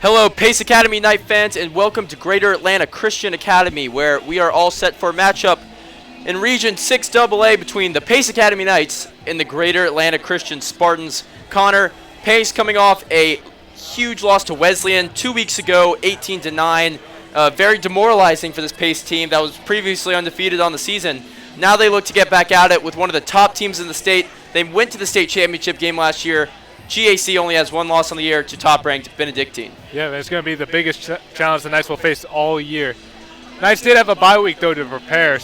Hello, Pace Academy Knight fans, and welcome to Greater Atlanta Christian Academy, where we are all set for a matchup in Region 6AA between the Pace Academy Knights and the Greater Atlanta Christian Spartans. Connor, Pace coming off a huge loss to Wesleyan 2 weeks ago, 18-9. Very demoralizing for this Pace team that was previously undefeated on the season. Now they look to get back at it with one of the top teams in the state. They went to the state championship game last year. GAC only has one loss on the year to top-ranked Benedictine. Yeah, it's going to be the biggest challenge the Knights will face all year. Knights did have a bye week, though, to prepare.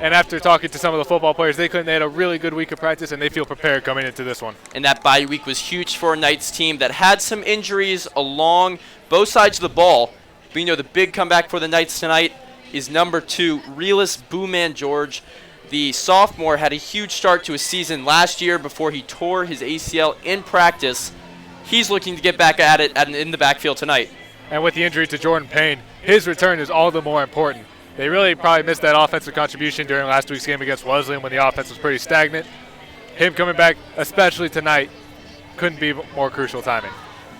And after talking to some of the football players, they had a really good week of practice, and they feel prepared coming into this one. And that bye week was huge for a Knights team that had some injuries along both sides of the ball. But, the big comeback for the Knights tonight is number 2, realist Booman George. The sophomore had a huge start to his season last year before he tore his ACL in practice. He's looking to get back at it in the backfield tonight. And with the injury to Jordan Payne, his return is all the more important. They really probably missed that offensive contribution during last week's game against Wesleyan when the offense was pretty stagnant. Him coming back, especially tonight, couldn't be more crucial timing.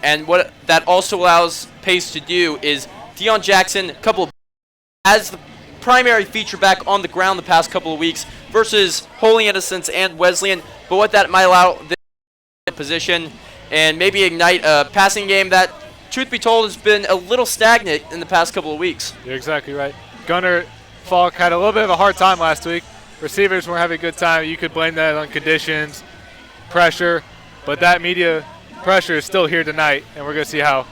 And what that also allows Pace to do is Deion Jackson, as the primary feature back on the ground the past couple of weeks versus Holy Innocents and Wesleyan, but what that might allow this position and maybe ignite a passing game that, truth be told, has been a little stagnant in the past couple of weeks. You're exactly right. Gunnar Falk had a little bit of a hard time last week. Receivers weren't having a good time. You could blame that on conditions, pressure, but that media pressure is still here tonight, and we're going to see how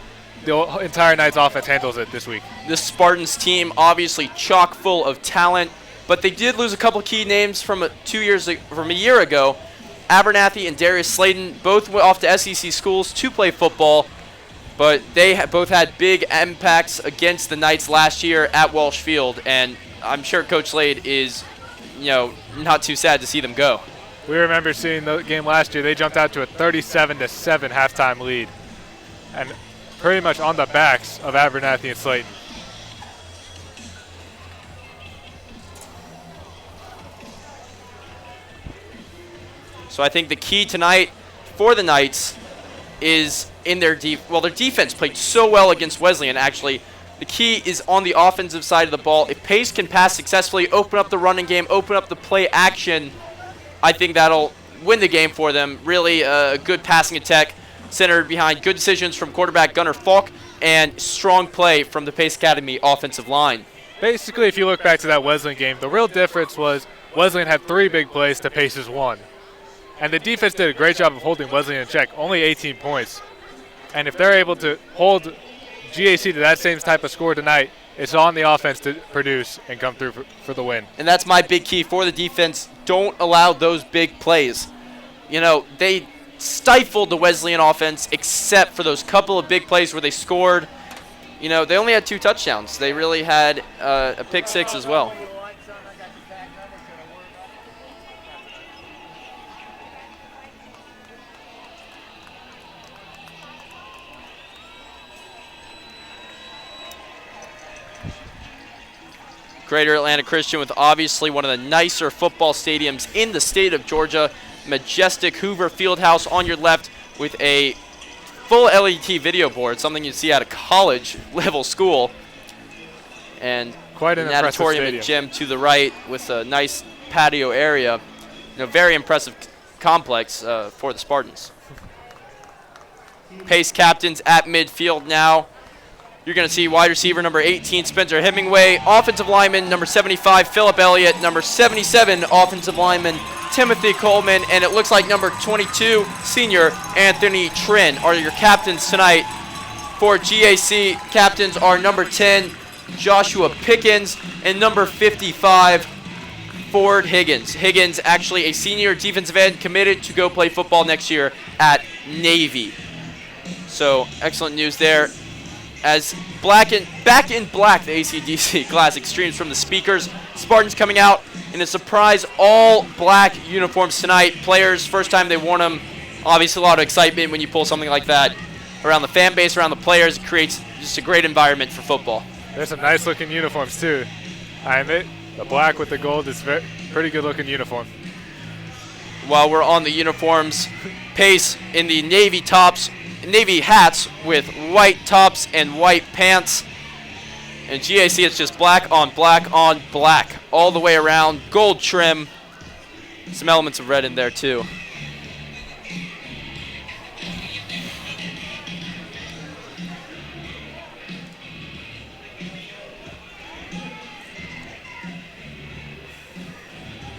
the entire Knights offense handles it this week. This Spartans team obviously chock full of talent, but they did lose a couple key names from a year ago. Abernathy and Darius Slayton both went off to SEC schools to play football, but they both had big impacts against the Knights last year at Walsh Field, and I'm sure Coach Slade is, not too sad to see them go. We remember seeing the game last year. They jumped out to a 37-7 halftime lead, and pretty much on the backs of Abernathy and Slayton. So I think the key tonight for the Knights is in their their defense played so well against Wesleyan, actually. The key is on the offensive side of the ball. If Pace can pass successfully, open up the running game, open up the play action, I think that'll win the game for them. Really a good passing attack centered behind good decisions from quarterback Gunnar Falk and strong play from the Pace Academy offensive line. Basically, if you look back to that Wesleyan game, the real difference was Wesleyan had 3 big plays to Pace's 1. And the defense did a great job of holding Wesleyan in check, only 18 points. And if they're able to hold GAC to that same type of score tonight, it's on the offense to produce and come through for the win. And that's my big key for the defense. Don't allow those big plays. They stifled the Wesleyan offense except for those couple of big plays where they scored. They only had 2 touchdowns. They really had a pick 6 as well. Greater Atlanta Christian with obviously one of the nicer football stadiums in the state of Georgia. Majestic Hoover Fieldhouse on your left with a full LED video board, something you'd see at a college-level school. And quite an auditorium and gym to the right with a nice patio area. Very impressive complex for the Spartans. Pace captains at midfield now. You're going to see wide receiver number 18, Spencer Hemingway. Offensive lineman number 75, Philip Elliott. Number 77, offensive lineman Timothy Coleman. And it looks like number 22, senior Anthony Trin are your captains tonight. For GAC, captains are number 10, Joshua Pickens, and number 55, Ford Higgins. Higgins, actually a senior defensive end, committed to go play football next year at Navy. So excellent news there. As back in black, the AC/DC Classic streams from the speakers. Spartans coming out in a surprise all-black uniforms tonight. Players, first time they worn them. Obviously a lot of excitement when you pull something like that around the fan base, around the players. It creates just a great environment for football. There's some nice-looking uniforms, too. I admit, the black with the gold is pretty good-looking uniform. While we're on the uniforms, Pace in the navy tops, navy hats with white tops and white pants. And GAC, it's just black on black on black all the way around, gold trim. Some elements of red in there too.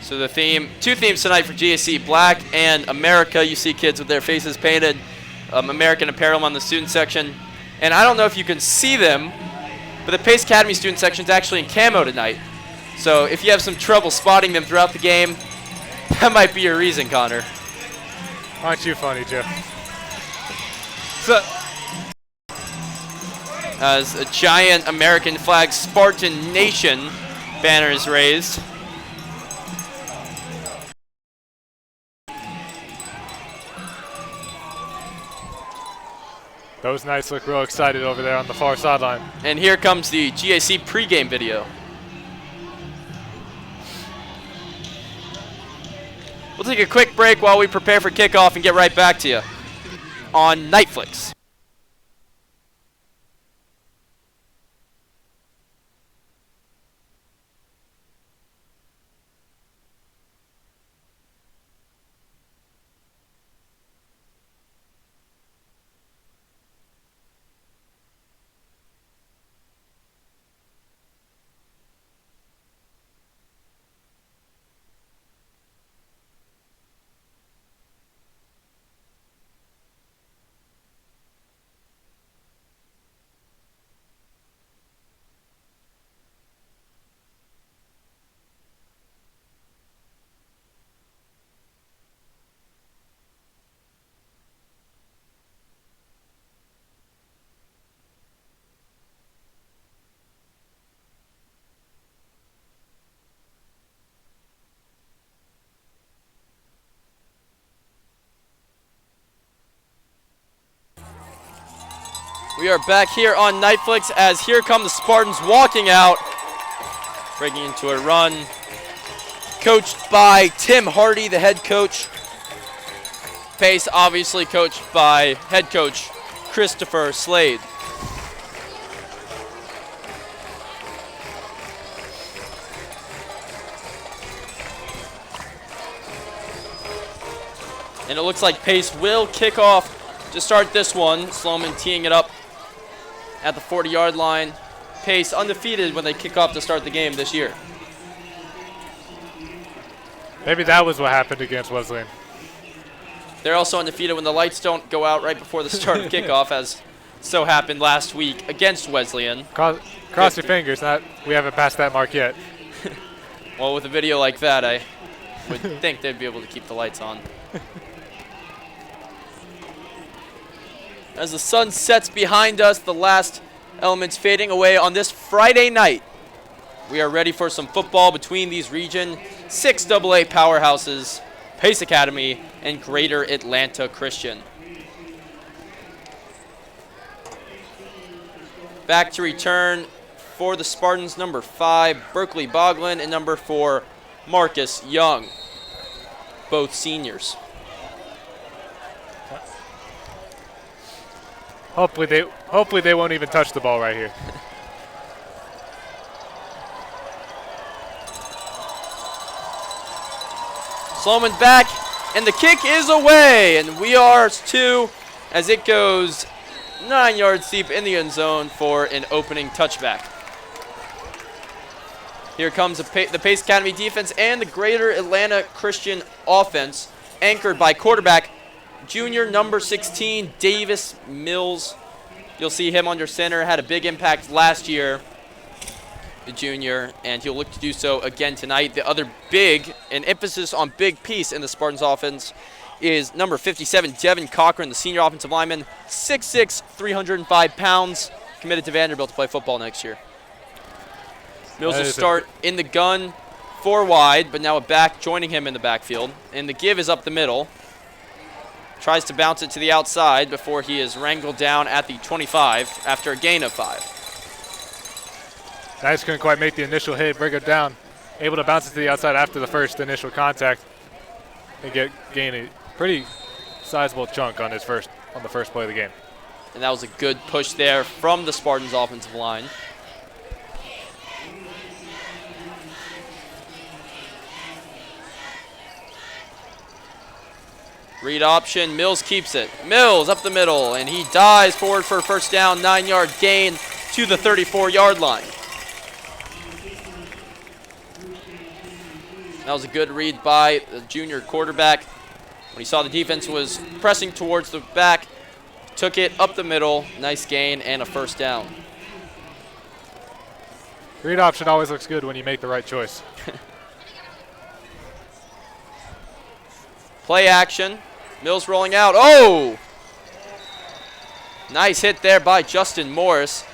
So the two themes tonight for GAC, black and America. You see kids with their faces painted, American apparel on the student section. And I don't know if you can see them, but the Pace Academy student section is actually in camo tonight. So if you have some trouble spotting them throughout the game, that might be your reason, Connor. Aren't you funny, Jeff? So, as a giant American flag Spartan Nation banner is raised. those Knights look real excited over there on the far sideline. And here comes the GAC pregame video. We'll take a quick break while we prepare for kickoff and get right back to you on Netflix. We are back here on Netflix as here come the Spartans walking out, breaking into a run, coached by Tim Hardy, the head coach. Pace obviously coached by head coach Christopher Slade. And it looks like Pace will kick off to start this one. Sloman teeing it up at the 40-yard line. Pace undefeated when they kick off to start the game this year. Maybe that was what happened against Wesleyan. They're also undefeated when the lights don't go out right before the start of kickoff, as so happened last week against Wesleyan. Cross your fingers, we haven't passed that mark yet. Well, with a video like that, I would think they'd be able to keep the lights on. As the sun sets behind us, the last elements fading away on this Friday night. We are ready for some football between these Region 6 AA powerhouses, Pace Academy and Greater Atlanta Christian. Back to return for the Spartans, number 5, Berkeley Boglin, and number 4, Marcus Young, both seniors. Hopefully they won't even touch the ball right here. Sloman back, and the kick is away, and we are two as it goes 9 yards deep in the end zone for an opening touchback. Here comes the Pace Academy defense and the Greater Atlanta Christian offense, anchored by quarterback junior number 16, Davis Mills. You'll see him under center, had a big impact last year, the junior, and he'll look to do so again tonight. The other big, an emphasis on big piece in the Spartans offense, is number 57, Devin Cochran, the senior offensive lineman, 6'6", 305 pounds, committed to Vanderbilt to play football next year. Mills will start in the gun, 4 wide, but now a back joining him in the backfield, and the give is up the middle. Tries to bounce it to the outside before he is wrangled down at the 25 after a gain of 5. Knights couldn't quite make the initial hit, bring it down. Able to bounce it to the outside after the first initial contact and gain a pretty sizable chunk on his first on the first play of the game. And that was a good push there from the Spartans offensive line. Read option, Mills keeps it. Mills up the middle, and he dives forward for a first down, 9-yard gain to the 34-yard line. That was a good read by the junior quarterback. When he saw the defense was pressing towards the back, took it up the middle, nice gain, and a first down. Read option always looks good when you make the right choice. Play action. Mills rolling out. Oh! Nice hit there by Justin Morris.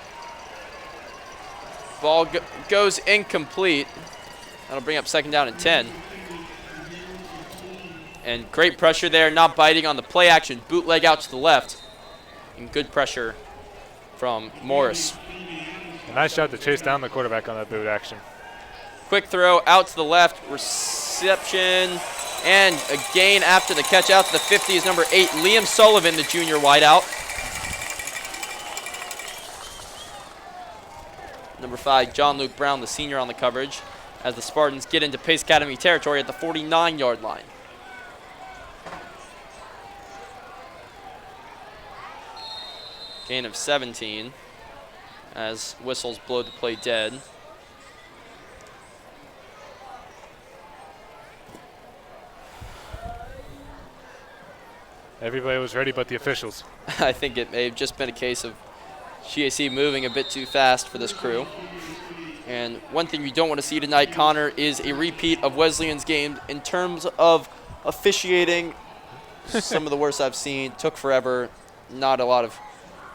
Ball goes incomplete. That'll bring up second down and 10. And great pressure there, not biting on the play action. Bootleg out to the left. And good pressure from Morris. A nice job to chase down the quarterback on that boot action. Quick throw out to the left. Reception. And a gain after the catch out to the 50 is number 8, Liam Sullivan, the junior wideout. Number 5, John Luke Brown, the senior on the coverage, as the Spartans get into Pace Academy territory at the 49-yard line. Gain of 17 as whistles blow the play dead. Everybody was ready but the officials. I think it may have just been a case of GAC moving a bit too fast for this crew. And one thing you don't want to see tonight, Connor, is a repeat of Wesleyan's game in terms of officiating. Some of the worst I've seen. Took forever. Not a lot of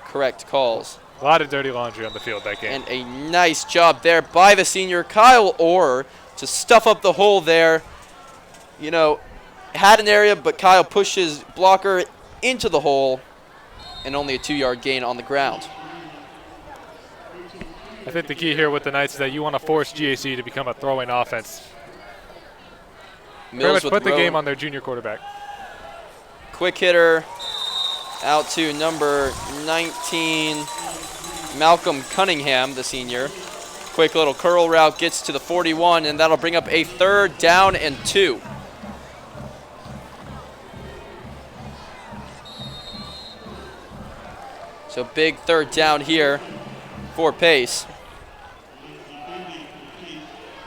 correct calls. A lot of dirty laundry on the field that game. And a nice job there by the senior, Kyle Orr, to stuff up the hole there. You know, had an area, but Kyle pushed his blocker into the hole, and only a 2-yard gain on the ground. I think the key here with the Knights is that you want to force GAC to become a throwing offense. Pretty much put the game on their junior quarterback. Quick hitter out to number 19, Malcolm Cunningham, the senior. Quick little curl route gets to the 41, and that'll bring up a 3rd down and 2. So big 3rd down here for Pace.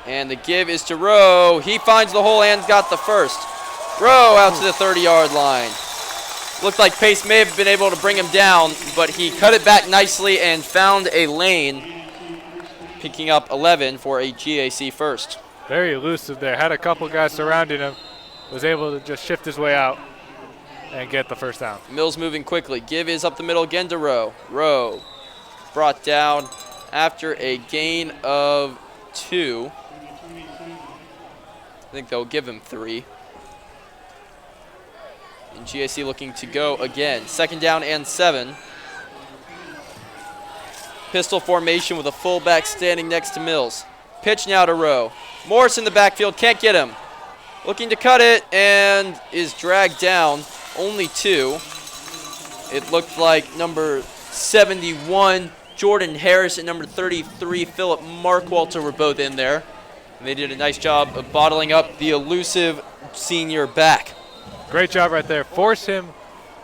And the give is to Rowe. He finds the hole and got the first. Rowe out to the 30-yard line. Looked like Pace may have been able to bring him down, but he cut it back nicely and found a lane, picking up 11 for a GAC first. Very elusive there. Had a couple guys surrounding him. Was able to just shift his way out and get the first down. Mills moving quickly. Give is up the middle again to Rowe. Rowe brought down after a gain of 2. I think they'll give him 3. And GAC looking to go again. 2nd down and 7. Pistol formation with a fullback standing next to Mills. Pitch now to Rowe. Morris in the backfield, can't get him. Looking to cut it and is dragged down. Only 2. It looked like number 71, Jordan Harris, and number 33, Philip Markwalter were both in there. And they did a nice job of bottling up the elusive senior back. Great job right there. Force him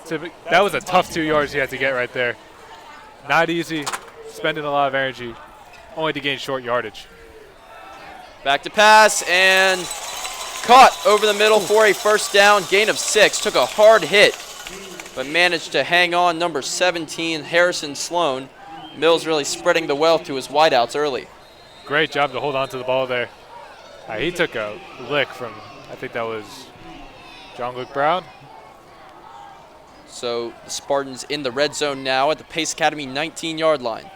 to. That was a tough 2 yards he had to get right there. Not easy. Spending a lot of energy, only to gain short yardage. Back to pass and caught over the middle for a first down. Gain of 6. Took a hard hit, but managed to hang on. Number 17, Harrison Sloan. Mills really spreading the wealth to his wideouts early. Great job to hold on to the ball there. He took a lick from, I think that was John Luke Brown. So the Spartans in the red zone now at the Pace Academy 19-yard line.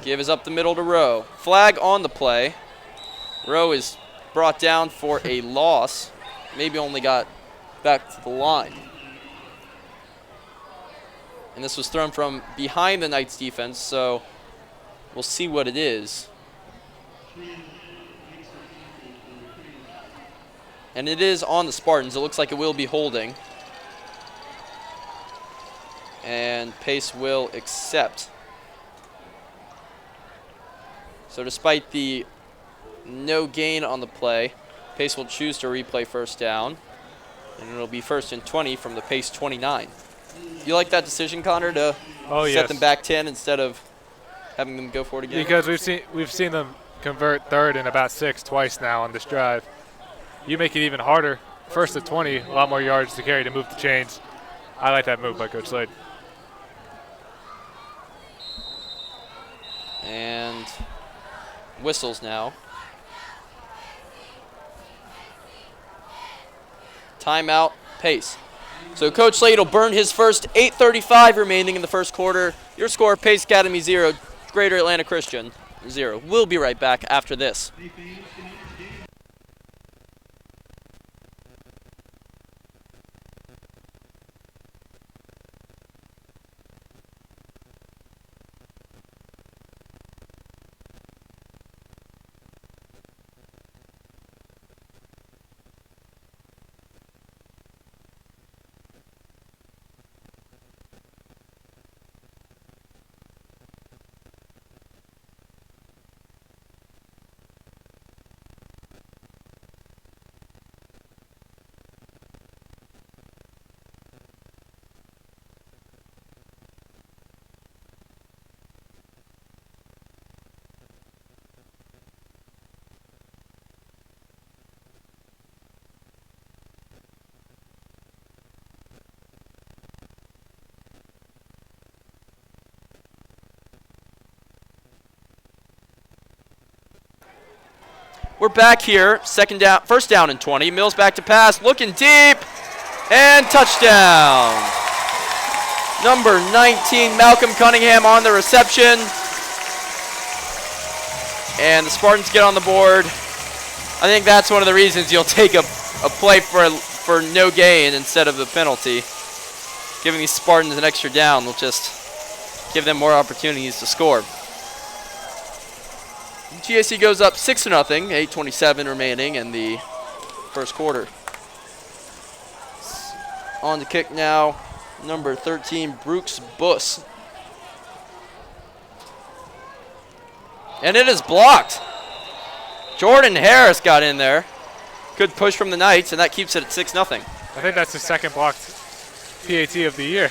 Give is up the middle to Rowe. Flag on the play. Rowe is brought down for a loss. Maybe only got back to the line. And this was thrown from behind the Knights defense, so we'll see what it is. And it is on the Spartans. It looks like it will be holding. and Pace will accept. So despite the no gain on the play, Pace will choose to replay first down, and it'll be 1st and 20 from the Pace 29. You like that decision, Connor, to set them back 10 instead of having them go for it again? Because we've seen them convert 3rd and about 6 twice now on this drive. You make it even harder. 1st and 20, a lot more yards to carry to move the chains. I like that move by Coach Slade. And whistles now. Timeout, Pace. So Coach Slade will burn his first. 8:35 remaining in the first quarter. Your score, Pace Academy 0, Greater Atlanta Christian 0. We'll be right back after this. We're back here, first down and 20. Mills back to pass, looking deep, and touchdown. Number 19, Malcolm Cunningham on the reception. And the Spartans get on the board. I think that's one of the reasons you'll take a play for no gain instead of the penalty. Giving these Spartans an extra down will just give them more opportunities to score. GAC goes up 6-0, 8:27 remaining in the first quarter. On the kick now, number 13, Brooks Buss. And it is blocked. Jordan Harris got in there. Good push from the Knights, and that keeps it at 6-0. I think that's the second blocked PAT of the year.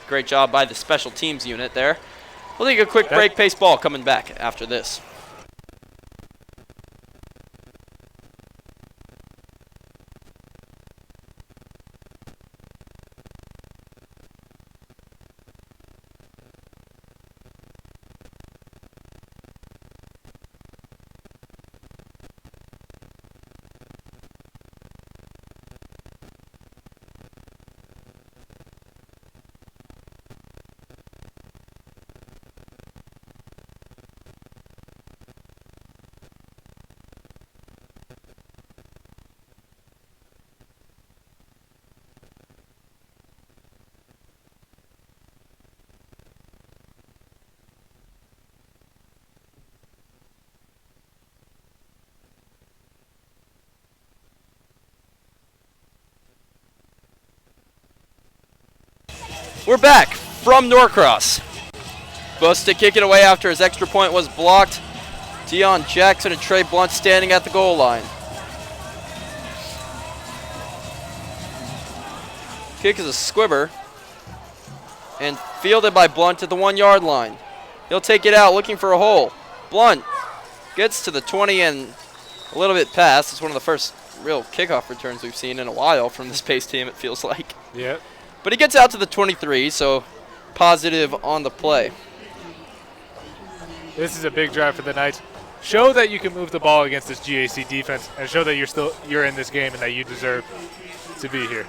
Great job by the special teams unit there. We'll take a quick break. Pace ball coming back after this. We're back from Norcross. Buss to kick it away after his extra point was blocked. Deion Jackson and Trey Blunt standing at the goal line. Kick is a squibber and fielded by Blunt at the 1-yard line. He'll take it out looking for a hole. Blunt gets to the 20 and a little bit past. It's one of the first real kickoff returns we've seen in a while from this Pace team, it feels like. Yep. But he gets out to the 23, so positive on the play. This is a big drive for the Knights. Show that you can move the ball against this GAC defense, and show that you're in this game and that you deserve to be here.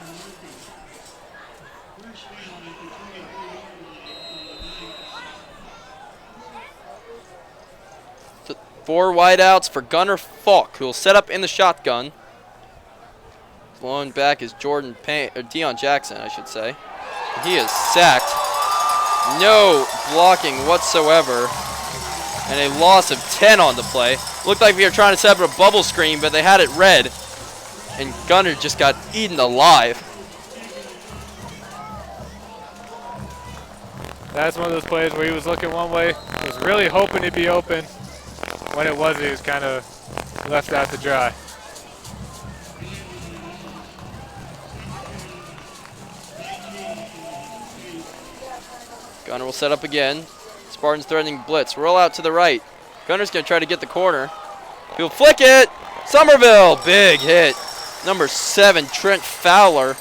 Four wideouts for Gunnar Falk, who will set up in the shotgun. Flowing back is Deion Jackson, I should say. He is sacked. No blocking whatsoever. And a loss of 10 on the play. Looked like we were trying to set up a bubble screen, but they had it red. And Gunnar just got eaten alive. That's one of those plays where he was looking one way, was really hoping to be open. When it wasn't, he was kind of left out to dry. Gunner will set up again. Spartans threatening blitz. Roll out to the right. Gunner's going to try to get the corner. He'll flick it. Somerville, big hit. Number 7, Trent Fowler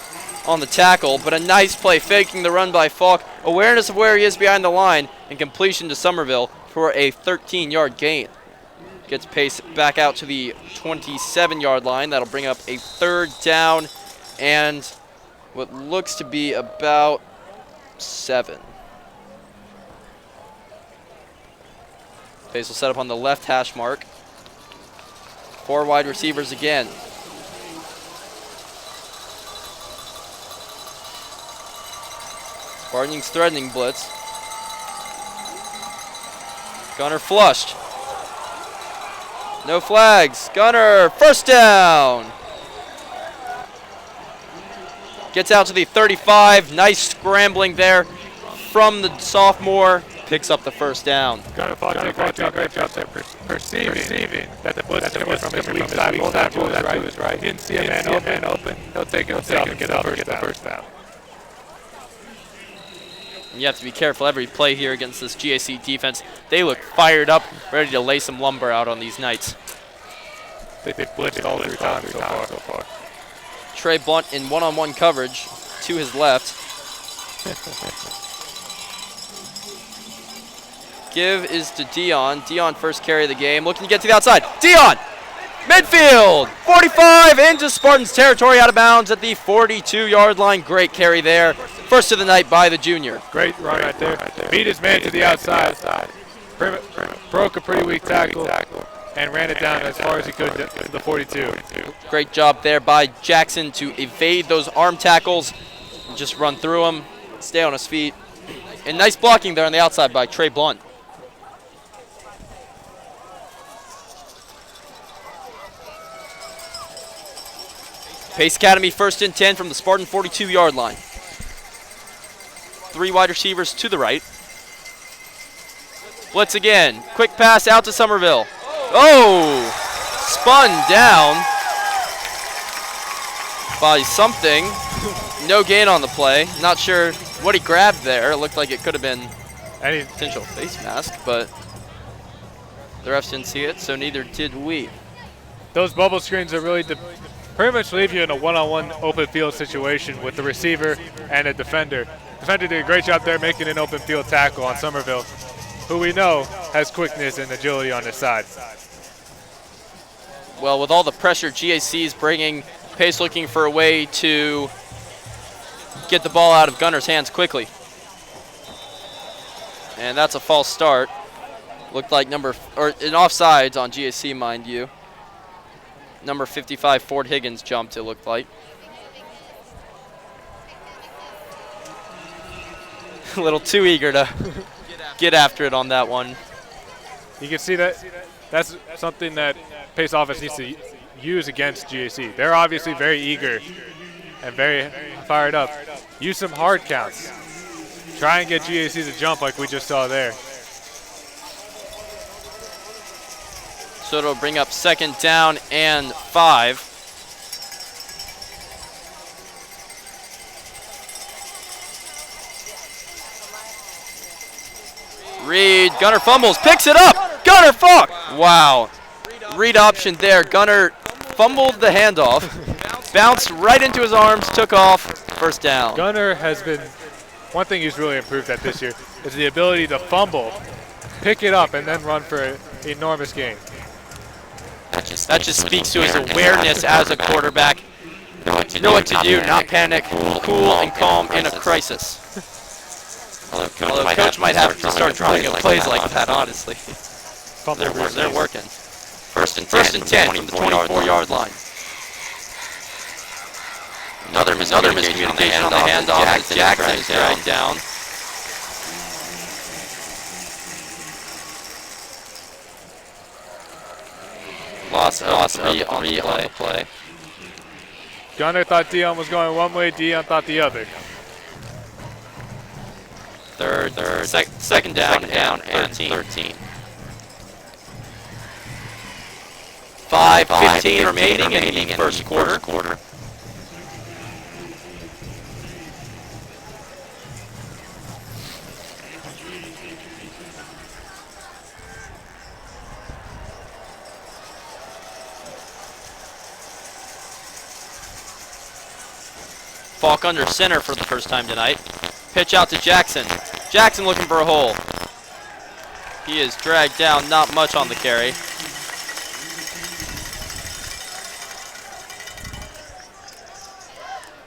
on the tackle, but a nice play faking the run by Falk. Awareness of where he is behind the line and completion to Somerville for a 13-yard gain. Gets pace back out to the 27-yard line. That'll bring up a 3rd down and what looks to be about 7. Pace will set up on the left hash mark. 4 wide receivers again. Spartans threatening blitz. Gunner flushed. No flags. Gunner, 1st down. Gets out to the 35. Nice scrambling there from the sophomore. Picks up the 1st down. Gunner great job there perceiving that the blitz was from his weak side. Pulled that to his right. Didn't see a man open. He'll take himself and get the 1st down. You have to be careful every play here against this GAC defense. They look fired up, ready to lay some lumber out on these nights. They've blitzed all 3 times so far. Trey Blunt in one-on-one coverage to his left. Give is to Dion. Dion first carry of the game. Looking to get to the outside. Dion! Midfield! 45 into Spartans territory, out of bounds at the 42-yard line. Great carry there. First of the night by the junior. Great run right there. Beat his man to the outside. Broke a pretty weak tackle and ran it down as far as he could to the 42. Great job there by Jackson to evade those arm tackles. Just run through them, stay on his feet. And nice blocking there on the outside by Trey Blunt. Pace Academy 1st and 10 from the Spartan 42-yard line. 3 wide receivers to the right. Blitz again. Quick pass out to Somerville. Oh! Spun down by something. No gain on the play. Not sure what he grabbed there. It looked like it could have been a potential face mask, but the refs didn't see it, so neither did we. Those bubble screens are really pretty much leave you in a one-on-one open field situation with the receiver and a defender. Defender did a great job there making an open field tackle on Somerville, who we know has quickness and agility on his side. Well, with all the pressure GAC is bringing, Pace looking for a way to get the ball out of Gunner's hands quickly. And that's a false start. Looked like an offsides on GAC, mind you. Number 55, Ford Higgins jumped, it looked like. A little too eager to get after it on that one. You can see that that's something that Pace offense needs to use against GAC. They're obviously very eager and very fired up. Use some hard counts. Try and get GAC to jump like we just saw there. So it'll bring up 2nd down and 5. Reed, Gunner fumbles, picks it up. Gunner Falk. Wow. Read option there. Gunner fumbled the handoff, bounced right into his arms, took off, 1st down. Gunner has been, one thing he's really improved at this year is the ability to fumble, pick it up, and then run for an enormous gain. That just speaks to his awareness as a quarterback. Know what to do, not panic, cool and calm in a crisis. Although coach might have to start throwing plays like that, honestly. They're working. 1st and 10 from the 24-yard line. Another miscommunication on the handoff as Jackson is dragged down. Loss of 3 on the play. Gunner thought Dion was going one way, Dion thought the other. Second down and 13. 5:15 remaining in the first quarter. Falk under center for the first time tonight. Pitch out to Jackson. Jackson looking for a hole. He is dragged down, not much on the carry.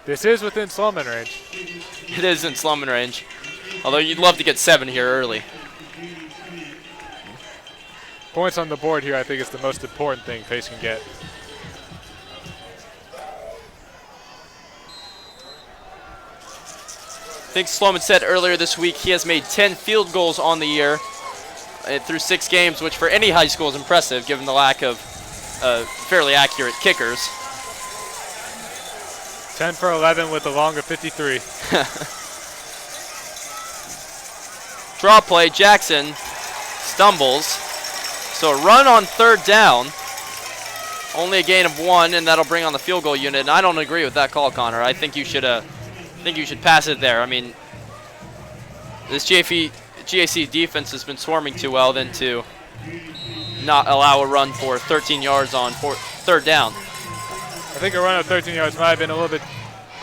This is within Sloman range. It is in Sloman range. Although you'd love to get 7 here early. Points on the board here, I think, is the most important thing Pace can get. I think Sloman said earlier this week he has made 10 field goals on the year through 6 games, which for any high school is impressive given the lack of fairly accurate kickers. 10 for 11 with a long of 53. Draw play, Jackson stumbles. So a run on third down. Only a gain of 1, and that'll bring on the field goal unit. And I don't agree with that call, Connor. I think you should pass it there. I mean, this GAC defense has been swarming too well than to not allow a run for 13 yards on third down. I think a run of 13 yards might have been a little bit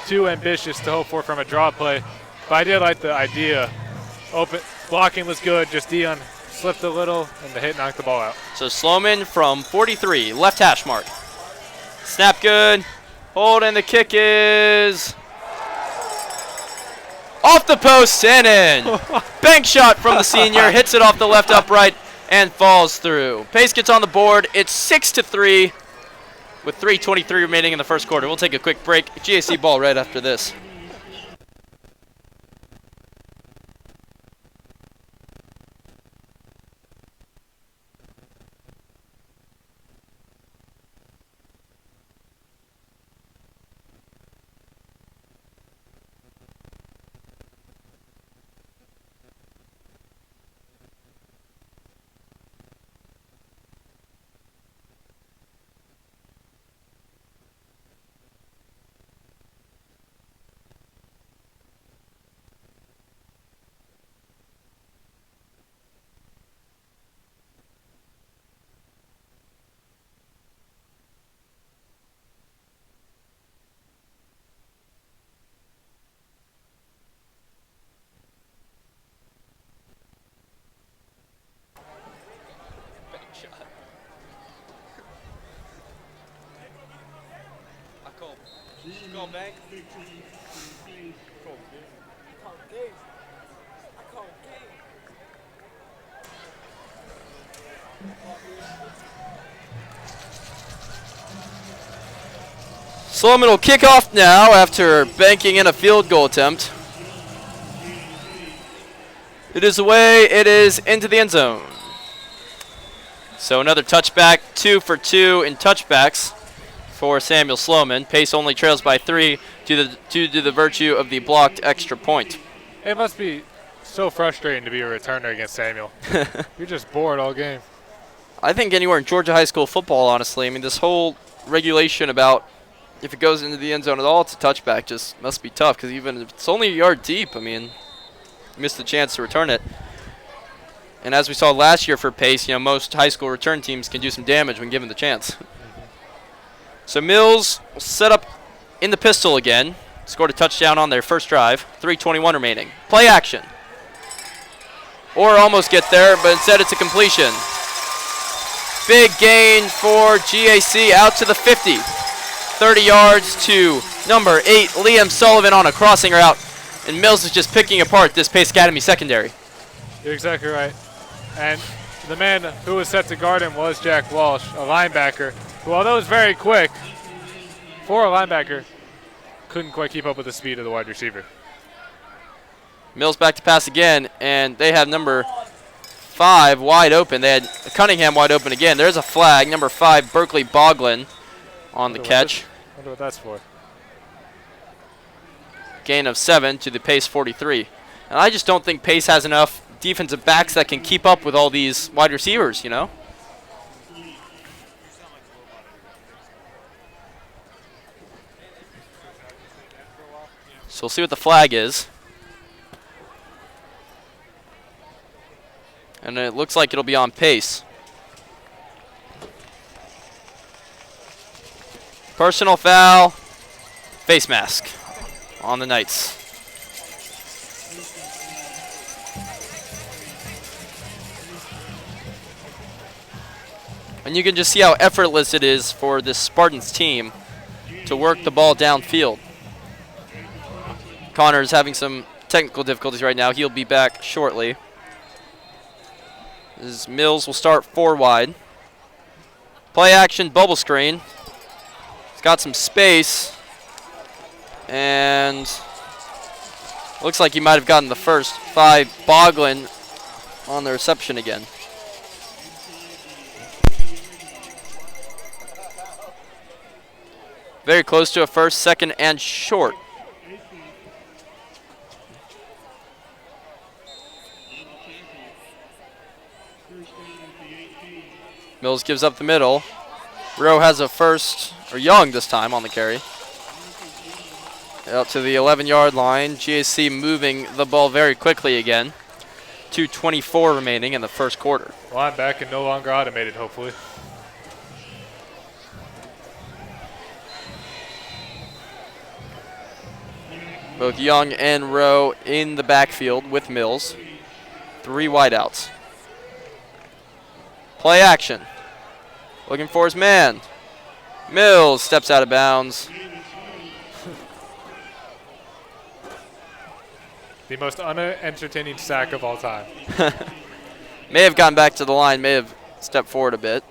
too ambitious to hope for from a draw play, but I did like the idea. Open blocking was good, just Dion slipped a little and the hit knocked the ball out. So Sloman from 43, left hash mark. Snap good, hold, and the kick is off the post and in. Bank shot from the senior, hits it off the left upright and falls through. Pace gets on the board. It's 6-3 with 3:23 remaining in the first quarter. We'll take a quick break. GAC ball right after this. Bank. Sloman will kick off now after banking in a field goal attempt. It is away. It is into the end zone. So another touchback, 2 for 2 in touchbacks for Samuel Sloman. Pace only trails by 3 due to the virtue of the blocked extra point. It must be so frustrating to be a returner against Samuel. You're just bored all game. I think anywhere in Georgia high school football, honestly. I mean, this whole regulation about if it goes into the end zone at all, it's a touchback, just must be tough because even if it's only a yard deep, I mean, you missed the chance to return it. And as we saw last year for Pace, most high school return teams can do some damage when given the chance. So Mills will set up in the pistol again. Scored a touchdown on their first drive. 3:21 remaining. Play action. Or almost get there, but instead it's a completion. Big gain for GAC out to the 50. 30 yards to number 8, Liam Sullivan on a crossing route. And Mills is just picking apart this Pace Academy secondary. You're exactly right. And the man who was set to guard him was Jack Walsh, a linebacker, who, although was very quick, for a linebacker, couldn't quite keep up with the speed of the wide receiver. Mills back to pass again, and they have number 5 wide open. They had Cunningham wide open again. There's a flag. Number 5, Berkeley Boglin on the catch. I wonder what that's for. Gain of 7 to the Pace 43. And I just don't think Pace has enough defensive backs that can keep up with all these wide receivers, you know? So we'll see what the flag is. And it looks like it'll be on Pace. Personal foul, face mask on the Knights. And you can just see how effortless it is for this Spartans team to work the ball downfield. Connor is having some technical difficulties right now. He'll be back shortly. As Mills will start 4 wide. Play action, bubble screen. He's got some space. And looks like he might have gotten the first 5. Boglin on the reception again. Very close to a first, second, and short. Mills gives up the middle. Rowe has a first, or Young this time on the carry. Out to the 11-yard line. GAC moving the ball very quickly again. 2:24 remaining in the first quarter. Line back and no longer automated, hopefully. Both Young and Rowe in the backfield with Mills. 3 wideouts. Play action. Looking for his man. Mills steps out of bounds. The most unentertaining sack of all time. May have gotten back to the line, may have stepped forward a bit.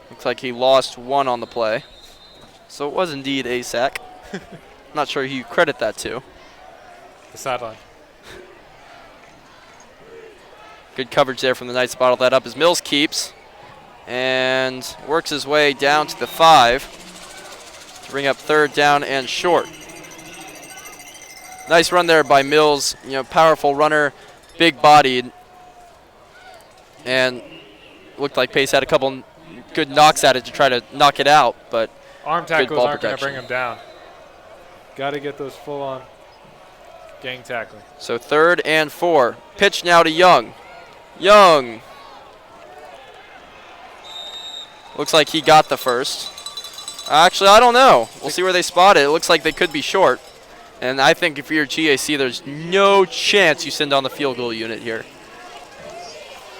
Looks like he lost 1 on the play. So it was indeed a sack. Not sure who you credit that to. The sideline. Good coverage there from the Knights. Bottle that up as Mills keeps and works his way down to the 5 to bring up 3rd down and short. Nice run there by Mills. You know, powerful runner, big bodied, and looked like Pace had a couple good knocks at it to try to knock it out, but arm tackles aren't going to bring him down. Got to get those full-on gang tackling. So 3rd and 4. Pitch now to Young. Young. Looks like he got the first. Actually, I don't know. We'll see where they spot it. It looks like they could be short. And I think if you're GAC, there's no chance you send on the field goal unit here.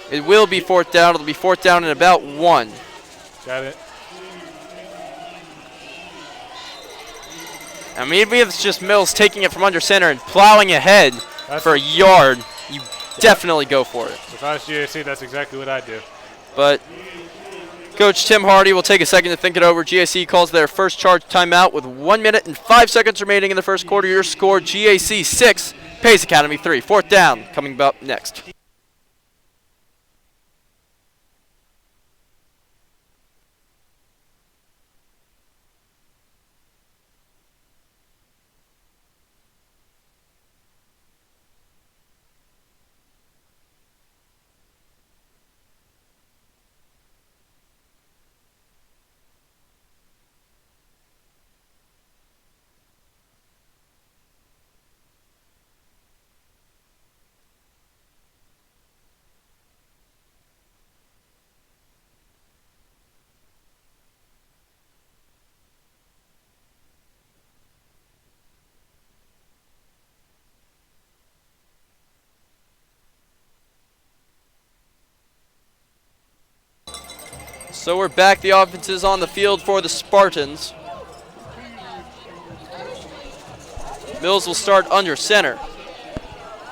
It will be 4th down. It'll be 4th down in about 1. Got it. I mean, maybe it's just Mills taking it from under center and plowing ahead for a yard. You definitely go for it. If I was GAC, that's exactly what I'd do. But Coach Tim Hardy will take a second to think it over. GAC calls their first charge timeout with 1 minute and 5 seconds remaining in the first quarter. Your score, GAC 6, Pace Academy 3. 4th down coming up next. So we're back. The offense is on the field for the Spartans. Mills will start under center.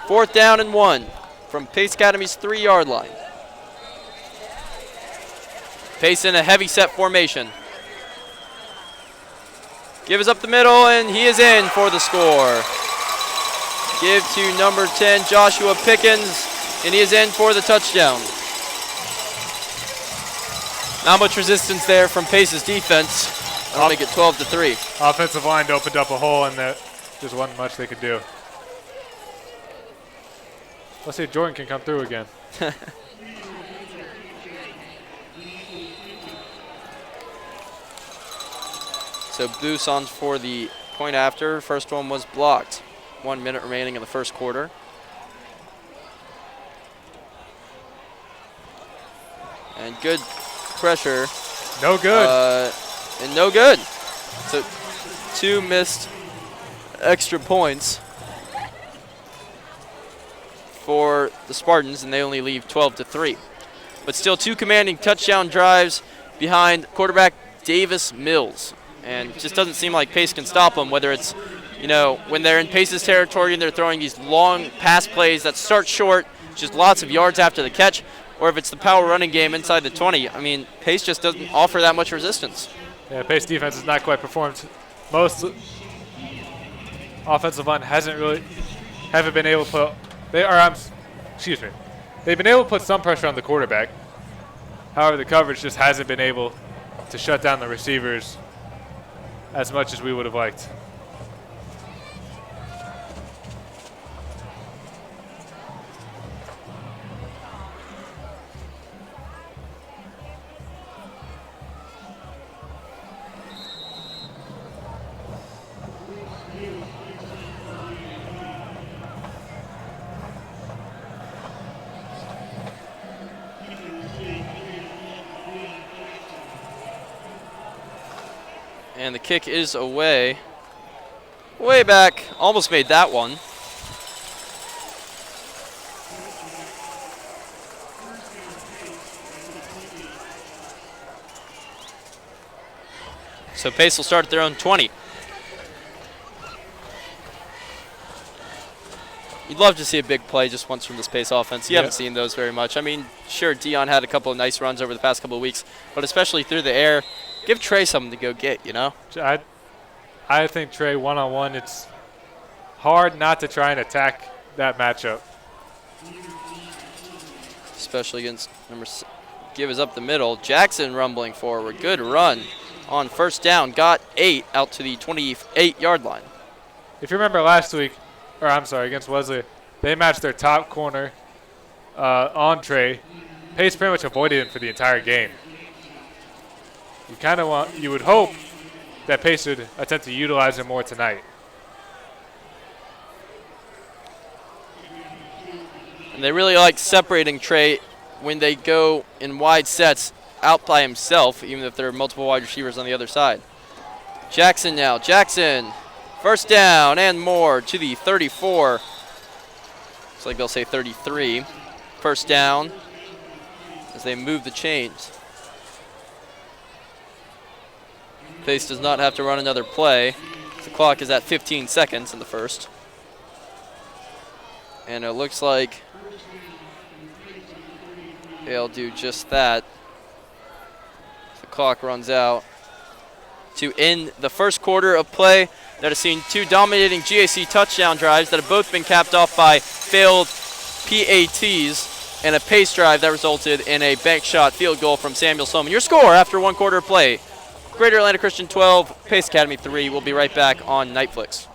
4th down and 1 from Pace Academy's 3-yard line. Pace in a heavy set formation. Gives up the middle, and he is in for the score. Give to number 10, Joshua Pickens, and he is in for the touchdown. Not much resistance there from Pace's defense. That'll make it 12-3. Offensive line opened up a hole, and there just wasn't much they could do. Let's see if Jordan can come through again. So Boost on for the point after. First one was blocked. 1 minute remaining in the first quarter. And good pressure. No good. And no good. So 2 missed extra points for the Spartans, and they only leave 12-3. But still 2 commanding touchdown drives behind quarterback Davis Mills. And it just doesn't seem like Pace can stop them, whether it's, when they're in Pace's territory and they're throwing these long pass plays that start short, just lots of yards after the catch, or if it's the power running game inside the 20. I mean, Pace just doesn't offer that much resistance. Yeah, Pace defense has not quite performed. Most offensive line haven't been able to put. They've been able to put some pressure on the quarterback. However, the coverage just hasn't been able to shut down the receivers as much as we would have liked. And the kick is away. Way back. Almost made that one. So Pace will start at their own 20. You'd love to see a big play just once from this Pace offense. You haven't seen those very much. I mean, sure, Dion had a couple of nice runs over the past couple of weeks, but especially through the air, give Trey something to go get, I think Trey one-on-one, it's hard not to try and attack that matchup. Especially against give us up the middle. Jackson rumbling forward. Good run on first down. Got 8 out to the 28-yard line. If you remember against Wesley, they matched their top corner on Trey. Pace pretty much avoided him for the entire game. You would hope that Pace would attempt to utilize him more tonight. And they really like separating Trey when they go in wide sets out by himself, even if there are multiple wide receivers on the other side. Jackson now. Jackson, first down and more to the 34. Looks like they'll say 33. First down as they move the chains. Pace does not have to run another play. The clock is at 15 seconds in the first. And it looks like they'll do just that. The clock runs out to end the first quarter of play that has seen 2 dominating GAC touchdown drives that have both been capped off by failed PATs and a Pace drive that resulted in a bank shot field goal from Samuel Sloman. Your score after 1 quarter of play: Greater Atlanta Christian 12, Pace Academy 3. We'll be right back on Nightflix.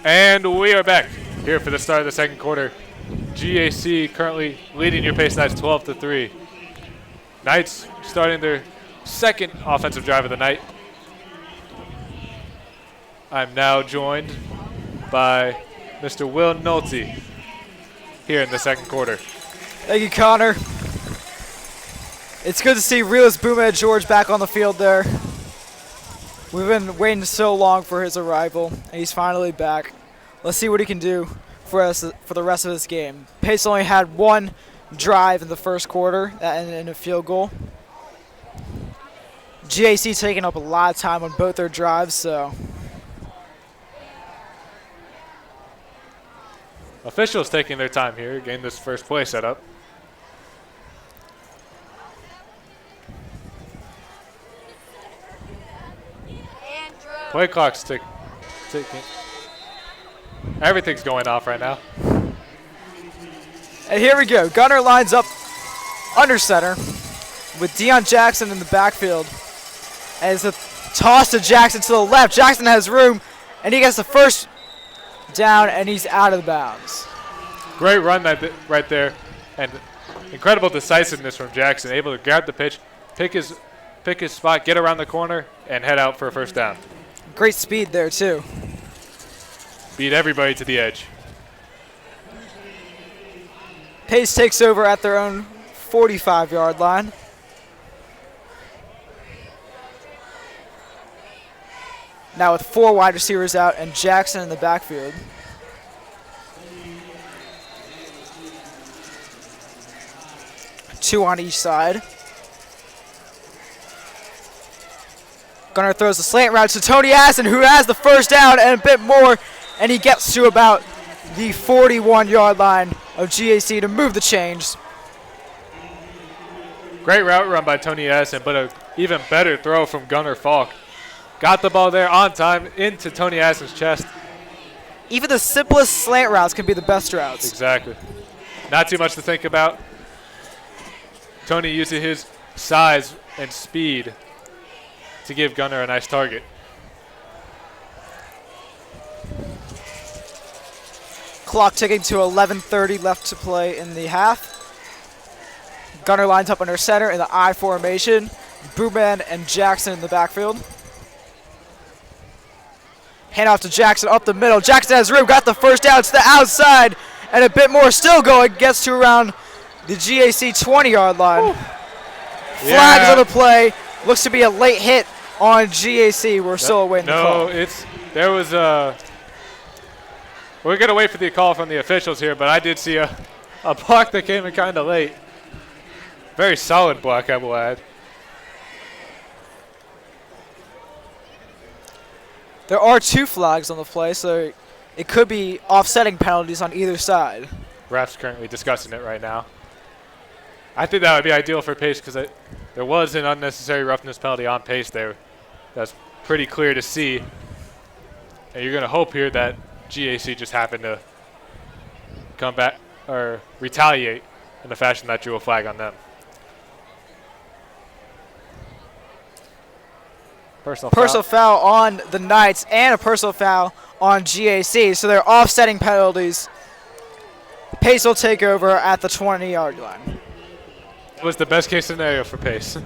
And we are back here for the start of the second quarter. GAC currently leading your Pace Knights 12-3. Knights starting their second offensive drive of the night. I'm now joined by Mr. Will Nolte here in the second quarter. Thank you, Connor. It's good to see Realist Boomhead George back on the field there. We've been waiting so long for his arrival, and he's finally back. Let's see what he can do for us for the rest of this game. Pace only had one drive in the first quarter, that ended in a field goal. GAC taking up a lot of time on both their drives, so. Officials taking their time here, getting this first play set up. Play clock's ticking. Everything's going off right now. And here we go. Gunner lines up under center with Deion Jackson in the backfield. And it's a toss to Jackson to the left. Jackson has room, and he gets the first down, and he's out of the bounds. Great run right there, and incredible decisiveness from Jackson. Able to grab the pitch, pick his spot, get around the corner, and head out for a first down. Great speed there, too. Beat everybody to the edge. Pace takes over at their own 45-yard line. Now with 4 wide receivers out and Jackson in the backfield. Two on each side. Gunner throws the slant route to Tony Aston, who has the first down and a bit more, and he gets to about the 41-yard line of GAC to move the chains. Great route run by Tony Aston, but an even better throw from Gunner Falk. Got the ball there on time into Tony Aston's chest. Even the simplest slant routes can be the best routes. Exactly. Not too much to think about. Tony using his size and speed to give Gunner a nice target. Clock ticking to 11:30 left to play in the half. Gunner lines up under center in the I formation. Boomman and Jackson in the backfield. Handoff to Jackson up the middle. Jackson has room, got the first down to the outside, and a bit more still going. Gets to around the GAC 20-yard line. Ooh. Flags on the play. Looks to be a late hit on GAC. We're still awaiting the call. There was a. We're going to wait for the call from the officials here, but I did see a block that came in kind of late. Very solid block, I will add. There are 2 flags on the play, so it could be offsetting penalties on either side. Ref's currently discussing it right now. I think that would be ideal for Pace because there was an unnecessary roughness penalty on Pace there. That's pretty clear to see. And you're going to hope here that GAC just happened to come back or retaliate in the fashion that drew a flag on them. Personal foul on the Knights and a personal foul on GAC, so they're offsetting penalties. Pace will take over at the 20-yard line. That was the best case scenario for Pace.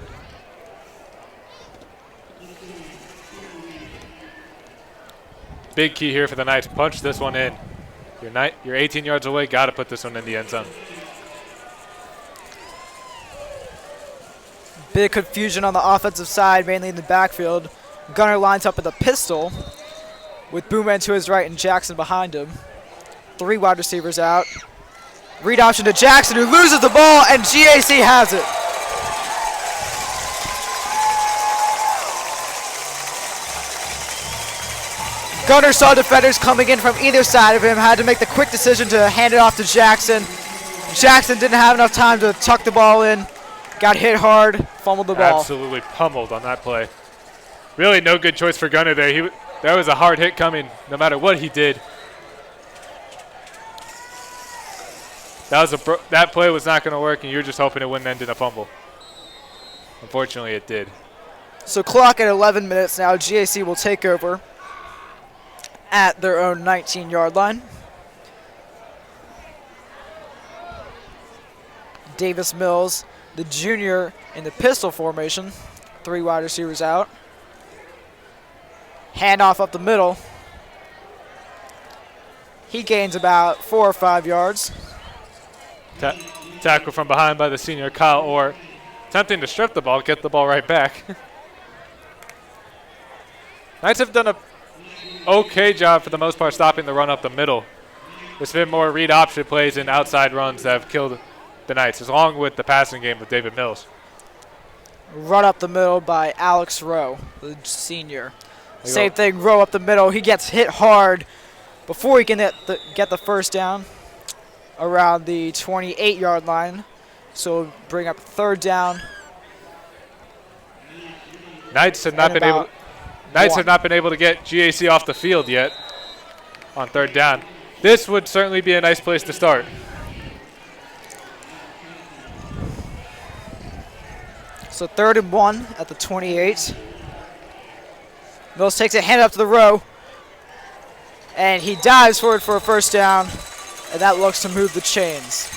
Big key here for the Knights. Punch this one in. You're 18 yards away. Got to put this one in the end zone. Big confusion on the offensive side, mainly in the backfield. Gunner lines up with a pistol with Boomman to his right and Jackson behind him. 3 wide receivers out. Read option to Jackson, who loses the ball, and GAC has it. Gunner saw defenders coming in from either side of him, had to make the quick decision to hand it off to Jackson. Jackson didn't have enough time to tuck the ball in. Got hit hard, fumbled the ball. Absolutely pummeled on that play. Really no good choice for Gunner there. There was a hard hit coming no matter what he did. That play was not going to work, and you were just hoping it wouldn't end in a fumble. Unfortunately, it did. So clock at 11 minutes now. GAC will take over at their own 19-yard line. Davis Mills, the junior, in the pistol formation. 3 wide receivers out. Handoff up the middle. He gains about 4 or 5 yards. Tackle from behind by the senior Kyle Orr. attempting to strip the ball, get the ball right back. Knights have done a okay job for the most part stopping the run up the middle. There's been more read option plays and outside runs that have killed the Knights, along with the passing game with David Mills. Run up the middle by Alex Rowe, the senior. Same thing, Rowe up the middle. He gets hit hard before he can get the first down around the 28-yard line. So bring up third down. Knights have not been able to get GAC off the field yet on third down. This would certainly be a nice place to start. So 3rd and 1 at the 28. Mills takes it, hand it up to the row, and he dives for it for a first down, and that looks to move the chains.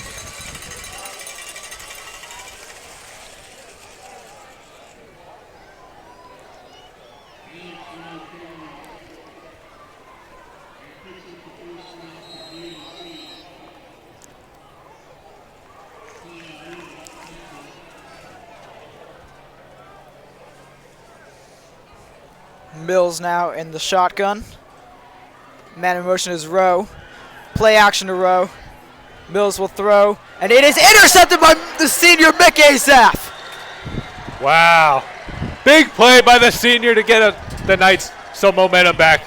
Mills now in the shotgun. Man in motion is Rowe. Play action to Rowe. Mills will throw, and it is intercepted by the senior Mick Asaph. Wow. Big play by the senior to get the Knights some momentum back.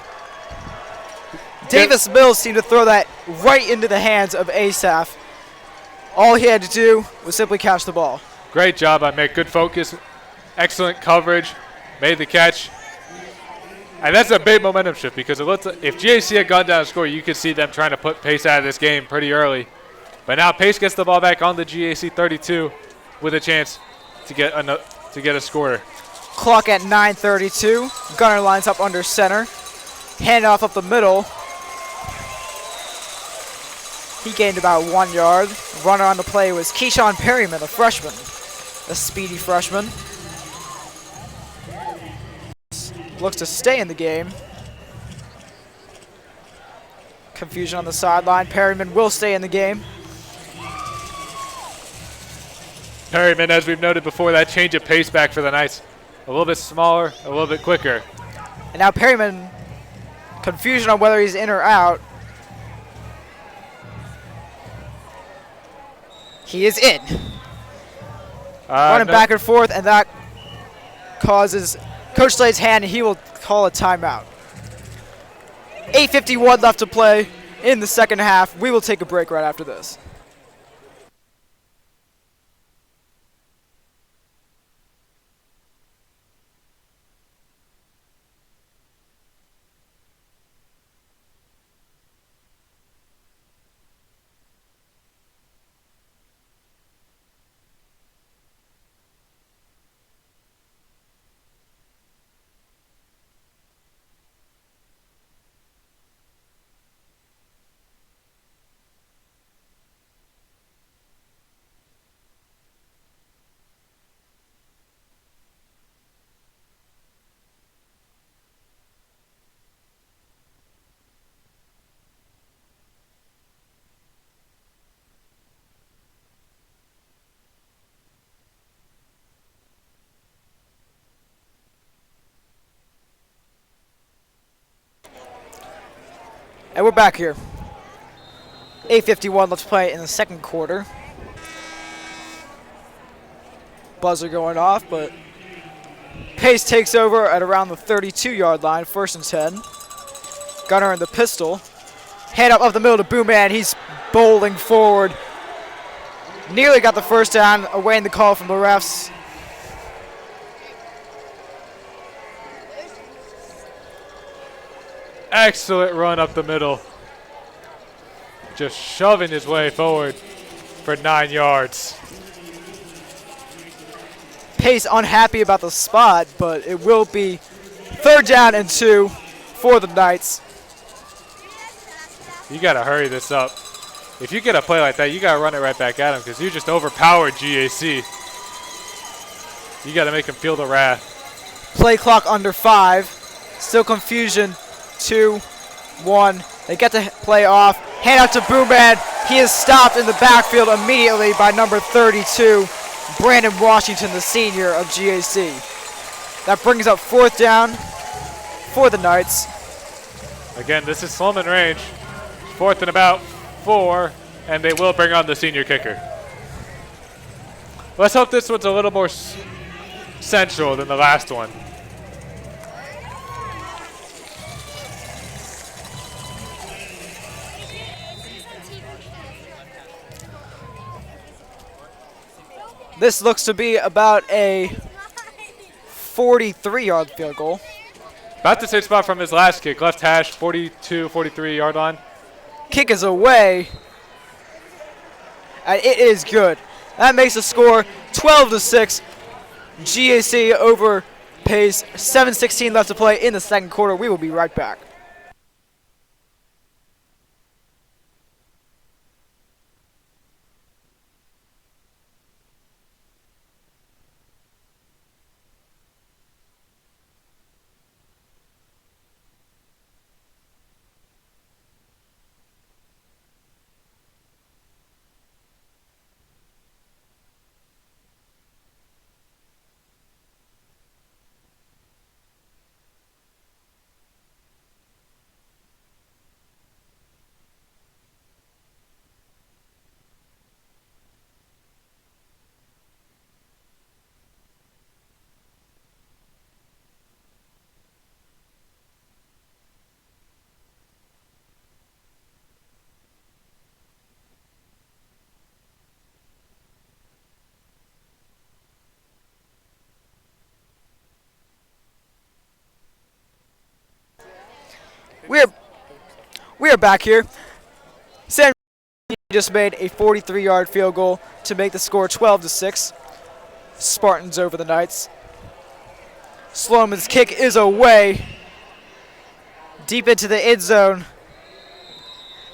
Davis Mills seemed to throw that right into the hands of Asaph. All he had to do was simply catch the ball. Great job by Mick. Good focus. Excellent coverage. Made the catch. And that's a big momentum shift because it looks like if GAC had gone down and scored, you could see them trying to put Pace out of this game pretty early. But now Pace gets the ball back on the GAC 32 with a chance to get a scorer. Clock at 9:32. Gunner lines up under center. Handoff up the middle. He gained about 1 yard. Runner on the play was Keyshawn Perryman, a freshman, a speedy freshman. Looks to stay in the game. Confusion on the sideline. Perryman will stay in the game. Perryman, as we've noted before, that change of pace back for the Knights. A little bit smaller, a little bit quicker. And now Perryman, confusion on whether he's in or out. He is in. Running back and forth, and that causes Coach Slade's hand, and he will call a timeout. 8:51 left to play in the second half. We will take a break right after this. And we're back here. 8:51, let's play in the second quarter. Buzzer going off, but Pace takes over at around the 32-yard line, 1st and 10. Gunner in the pistol. Hand up the middle to Boomman. He's bowling forward. Nearly got the first down, awaiting the call from the refs. Excellent run up the middle. Just shoving his way forward for 9 yards. Pace unhappy about the spot, but it will be 3rd down and 2 for the Knights. You got to hurry this up. If you get a play like that, you got to run it right back at him because you just overpowered GAC. You got to make him feel the wrath. Play clock under 5. Still confusion. 2, 1. They get the play off. Hand out to Boomman. He is stopped in the backfield immediately by number 32, Brandon Washington, the senior of GAC. That brings up 4th down for the Knights. Again, this is Sloman range. 4th and about 4, and they will bring on the senior kicker. Let's hope this one's a little more central than the last one. This looks to be about a 43-yard field goal. About the same spot from his last kick. Left hash, 42, 43-yard line. Kick is away. And it is good. That makes the score 12-6. GAC over pace. 7:16 left to play in the second quarter. We will be right back. We are back here. San just made a 43-yard field goal to make the score 12-6. Spartans over the Knights. Sloman's kick is away. Deep into the end zone.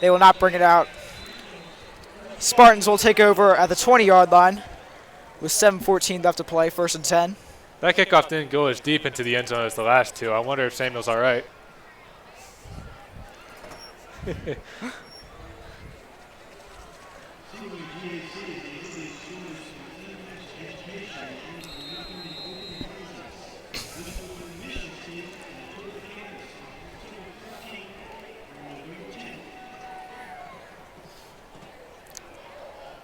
They will not bring it out. Spartans will take over at the 20-yard line with 7:14 left to play, 1st and 10. That kickoff didn't go as deep into the end zone as the last two. I wonder if Samuel's all right.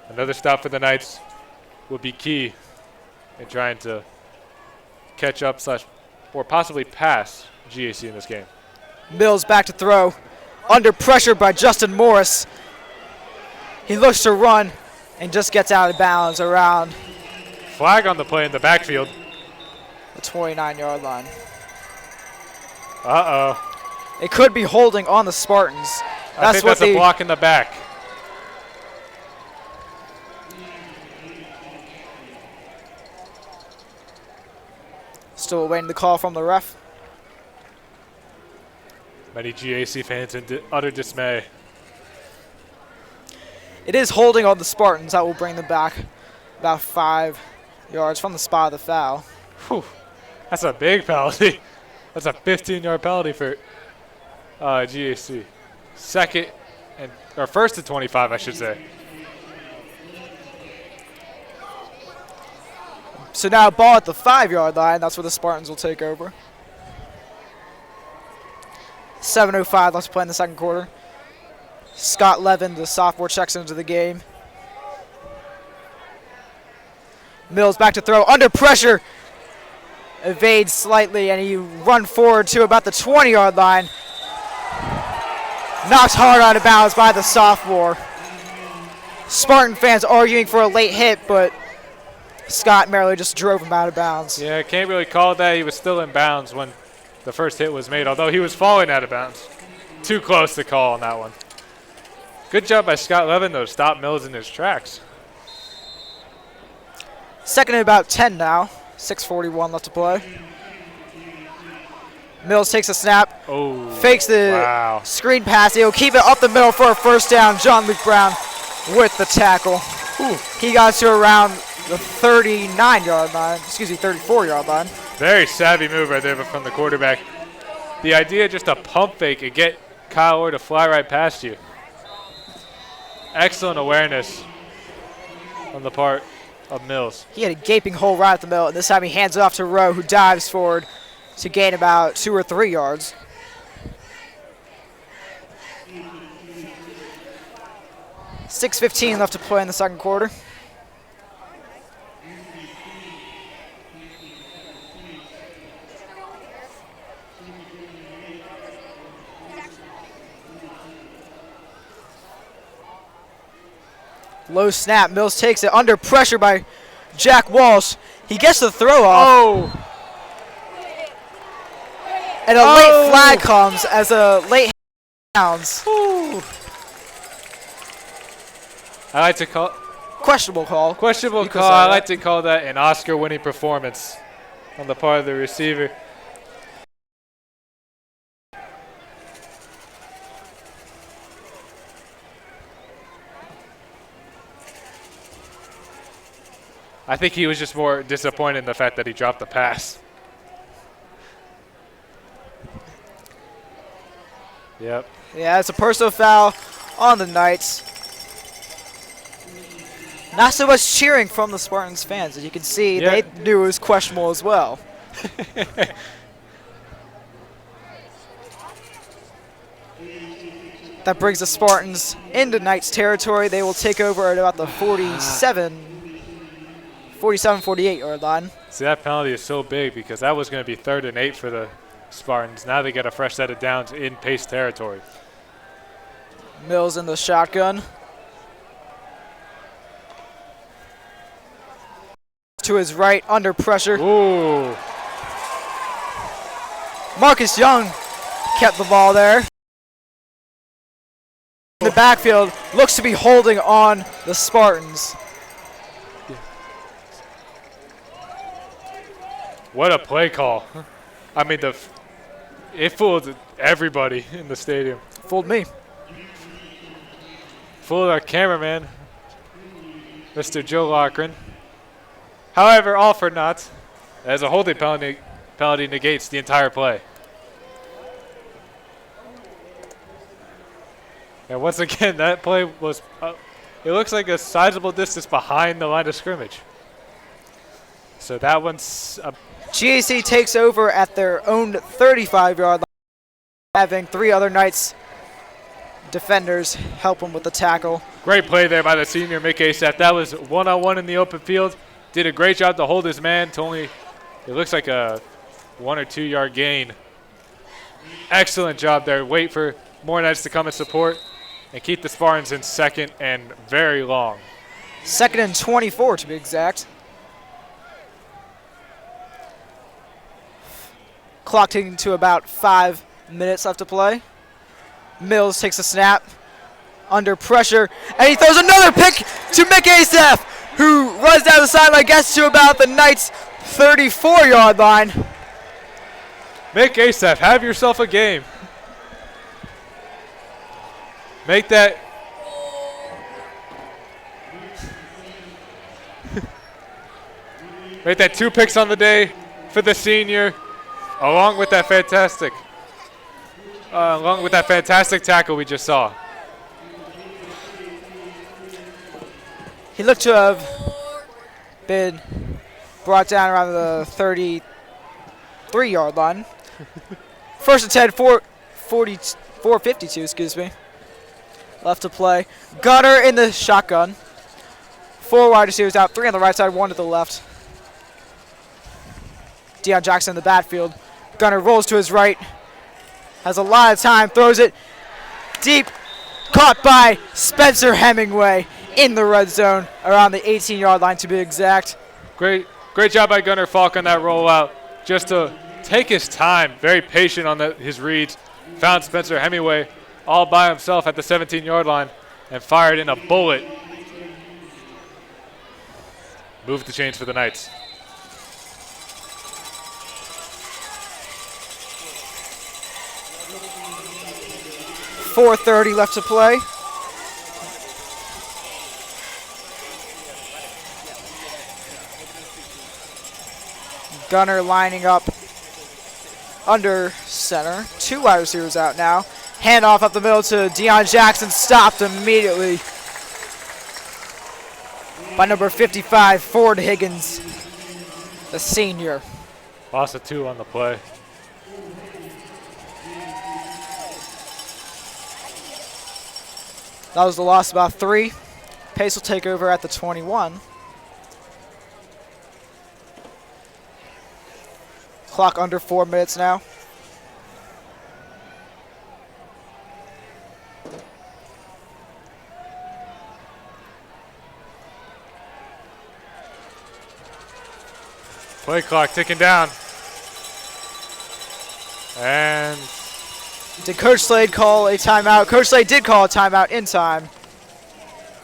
Another stop for the Knights will be key in trying to catch up or possibly pass GAC in this game. Mills back to throw. Under pressure by Justin Morris. He looks to run and just gets out of bounds around Flag on the play in the backfield. the 29-yard line. Uh-oh. It could be holding on the Spartans. I think that's a block in the back. Still awaiting the call from the ref. Many GAC fans in utter dismay. It is holding on the Spartans. That will bring them back about 5 yards from the spot of the foul. Whew. That's a big penalty. That's a 15-yard penalty for GAC. First and 25, I should say. So now ball at the 5-yard line. That's where the Spartans will take over. 7:05 left to play in the second quarter. Scott Levin, the sophomore, checks into the game. Mills back to throw. Under pressure. Evades slightly, and he run forward to about the 20-yard line. Knocked hard out of bounds by the sophomore. Spartan fans arguing for a late hit, but Scott merely just drove him out of bounds. Yeah, can't really call it that. He was still in bounds when the first hit was made, although he was falling out of bounds. Too close to call on that one. Good job by Scott Levin, though, to stop Mills in his tracks. Second and about 10 now. 6:41 left to play. Mills takes a snap. Oh, fakes the screen pass. He'll keep it up the middle for a first down. John Luke Brown with the tackle. Ooh. He got to around the 39-yard line. 34-yard line. Very savvy move right there from the quarterback. The idea just a pump fake and get Kyle Orr to fly right past you. Excellent awareness on the part of Mills. He had a gaping hole right at the middle, and this time he hands it off to Rowe, who dives forward to gain about 2 or 3 yards. .6:15 left to play in the second quarter. Low snap. Mills takes it under pressure by Jack Walsh. He gets the throw off. Oh! And a late flag comes as a late downs. I like to call Questionable call. questionable You could call. say I that. like to call that an Oscar-winning performance on the part of the receiver. I think he was just more disappointed in the fact that he dropped the pass. Yep. Yeah, it's a personal foul on the Knights. Not so much cheering from the Spartans fans. As you can see, Yeah. they knew it was questionable as well. That brings the Spartans into Knights territory. They will take over at about the 47-48 yard line. See, that penalty is so big because that was going to be 3rd and 8 for the Spartans. Now they get a fresh set of downs in pace territory. Mills in the shotgun. To his right, under pressure. Ooh. Marcus Young kept the ball there. In the backfield, looks to be holding on the Spartans. What a play call. I mean, it fooled everybody in the stadium. Fooled me. Fooled our cameraman, Mr. Joe Lochran. However, all for naught, as a holding penalty negates the entire play. And once again, that play was, it looks like a sizable distance behind the line of scrimmage. So that one's GAC takes over at their own 35-yard line, having 3 other Knights defenders help them with the tackle. great play there by the senior, Mick Asaph. That was one-on-one in the open field. Did a great job to hold his man to only, it looks like a 1 or 2 yard gain. Excellent job there. Wait for more Knights to come and support and keep the Spartans in 2nd and very long. 2nd and 24 to be exact. Clock ticking to about 5 minutes left to play. Mills takes a snap under pressure, and he throws another pick to Mick Asaph, who runs down the sideline, gets to about the Knights' 34-yard line. Mick Asaph, have yourself a game. Make that. Make that 2 picks on the day for the senior, along with that fantastic tackle we just saw. He looked to have been brought down around the 33-yard line. 1st and 10, 452, excuse me. Left to play. Gunner in the shotgun. 4 wide receivers out, 3 on the right side, 1 to the left. Deion Jackson in the backfield. Gunner rolls to his right. Has a lot of time, throws it deep. Caught by Spencer Hemingway in the red zone, around the 18-yard line to be exact. Great job by Gunnar Falk on that rollout. Just to take his time, very patient on his reads. Found Spencer Hemingway all by himself at the 17-yard line and fired in a bullet. Moved the chains for the Knights. .430 left to play. Gunner lining up under center. 2 wide receivers out now. Handoff up the middle to Deion Jackson. Stopped immediately. by number 55, Ford Higgins, the senior. Loss of 2 on the play. That was the loss about 3. Pace will take over at the 21. Clock under 4 minutes now. Play clock ticking down. And did Coach Slade call a timeout? Coach Slade did call a timeout in time.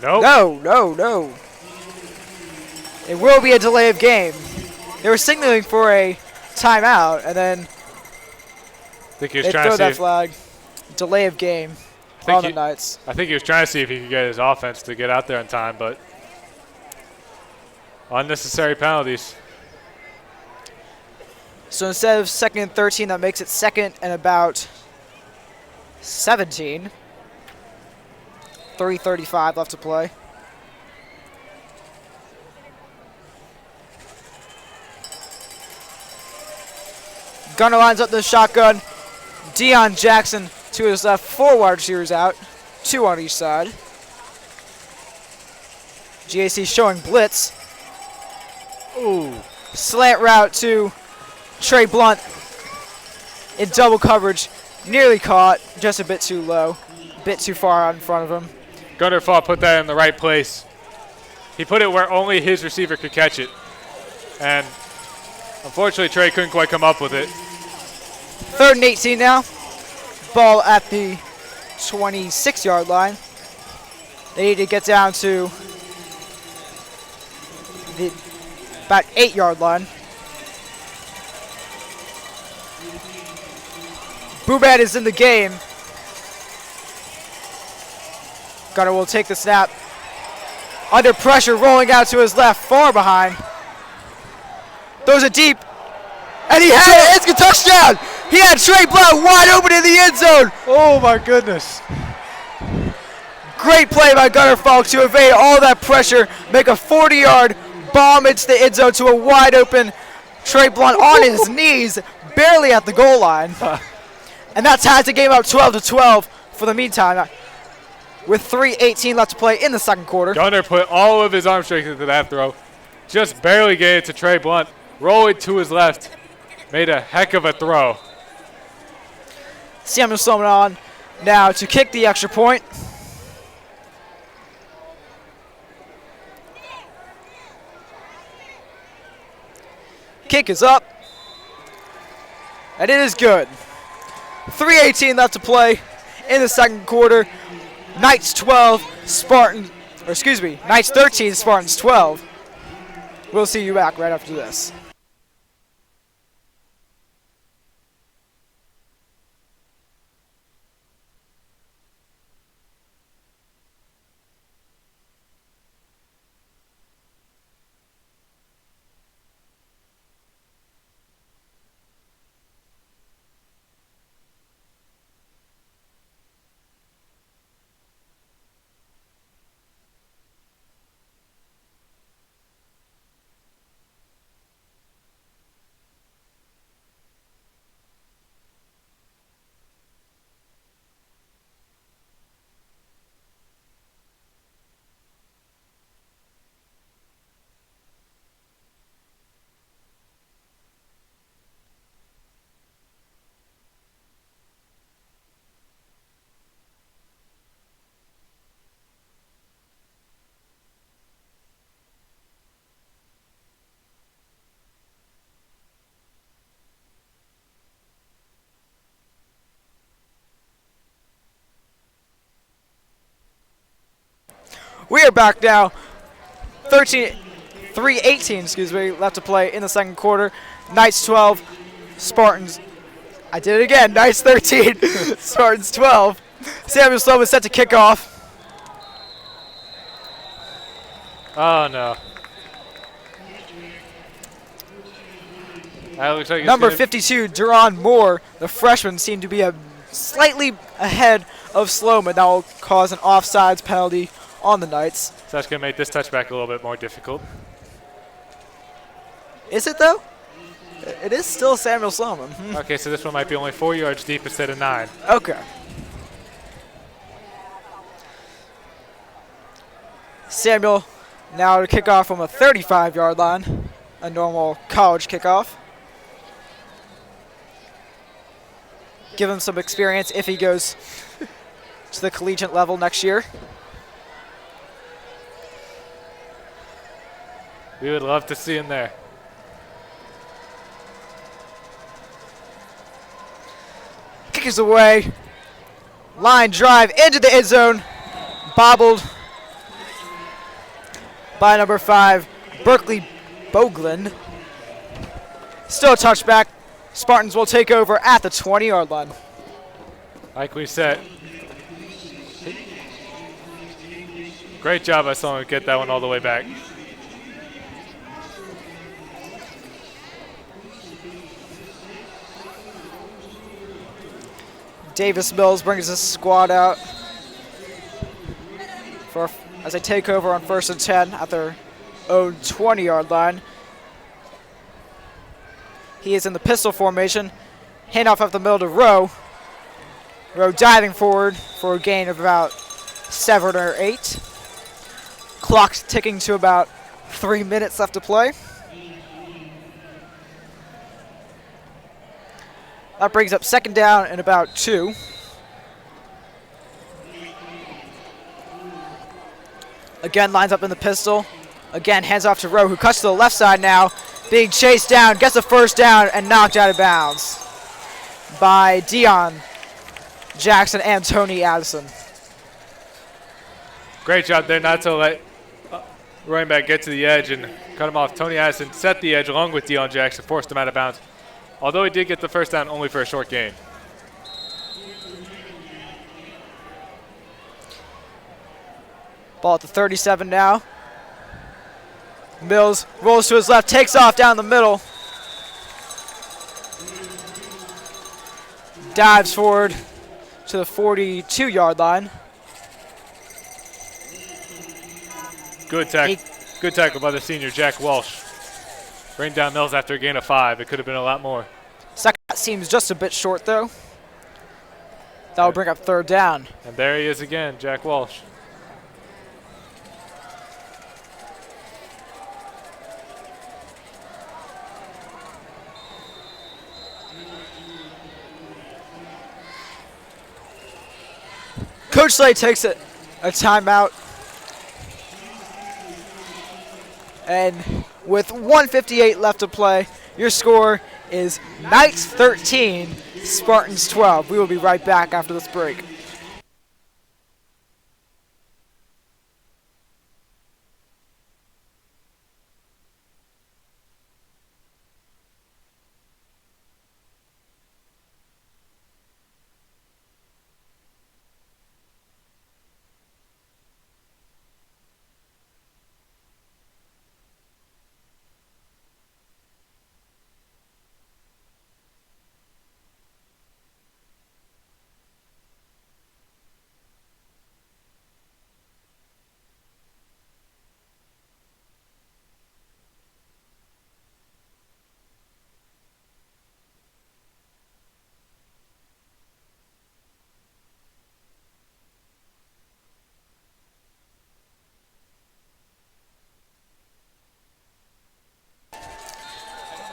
nope. No. It will be a delay of game. They were signaling for a timeout, and then I think he was they trying throw to see that if, flag. Delay of game think on the he- Knights. I think he was trying to see if he could get his offense to get out there in time, but unnecessary penalties. So instead of 2nd and 13, that makes it 2nd and about 17. 3:35 left to play. Gunner lines up the shotgun. Deion Jackson to his left, 4 wide receivers out, 2 on each side. GAC showing blitz. Ooh. Slant route to Trey Blunt in double coverage. Nearly caught, just a bit too low, a bit too far out in front of him. Gunner Fall put that in the right place. He put it where only his receiver could catch it. And unfortunately, Trey couldn't quite come up with it. 3rd and 18 now. Ball at the 26-yard line. They need to get down to the about 8-yard line. Boobad is in the game. Gunner will take the snap. Under pressure, rolling out to his left, far behind. Throws it deep. And he had it. It's a touchdown. He had Trey Blount wide open in the end zone. Oh my goodness. Great play by Gunner Falk to evade all that pressure, make a 40-yard bomb into the end zone to a wide open Trey Blount on his knees, barely at the goal line. And that ties the game up 12-12 for the meantime, with 3:18 left to play in the second quarter. Gunner put all of his arm strength into that throw. Just barely gave it to Trey Blunt. Rolling to his left. Made a heck of a throw. Samuel Sloman on now to kick the extra point. Kick is up. And it is good. 3:18 left to play in the second quarter. Knights 12, Knights 13, Spartans 12. We'll see you back right after this. We are back now. 3:18 left to play in the second quarter. Knights 12, Spartans. I did it again. Knights 13, Spartans 12. Samuel Sloman set to kick off. Oh no. That looks like it's Number gonna 52, Duron Moore, the freshman, seemed to be slightly ahead of Sloman. That will cause an offsides penalty on the Knights. So that's going to make this touchback a little bit more difficult. Is it, though? It is still Samuel Solomon. Okay, so this one might be only 4 yards deep instead of 9. Okay. Samuel now to kick off from a 35-yard line, a normal college kickoff. Give him some experience if he goes to the collegiate level next year. We would love to see him there. Kick is away. Line drive into the end zone. Bobbled by number 5, Berkeley Boglin. Still a touchback. Spartans will take over at the 20-yard line. Like we said, great job by someone to get that one all the way back. Davis Mills brings his squad out as they take over on 1st and 10 at their own 20-yard line. He is in the pistol formation. Handoff up the middle to Rowe. Rowe diving forward for a gain of about 7 or 8. Clock ticking to about 3 minutes left to play. That brings up 2nd down and about 2. Again, lines up in the pistol. Again, hands off to Rowe, who cuts to the left side now. Being chased down, gets a 1st down, and knocked out of bounds by Dion Jackson and Tony Addison. Great job there not to let running back get to the edge and cut him off. Tony Addison set the edge along with Dion Jackson, forced him out of bounds. Although he did get the 1st down only for a short gain. Ball at the 37 now. Mills rolls to his left, takes off down the middle. Dives forward to the 42-yard line. Good tackle by the senior, Jack Walsh. Bring down Mills after a gain of 5. It could have been a lot more. Second seems just a bit short, though. That will bring up 3rd down. And there he is again, Jack Walsh. Coach Slade takes a timeout. And with 1:58 left to play, your score is Knights 13, Spartans 12. We will be right back after this break.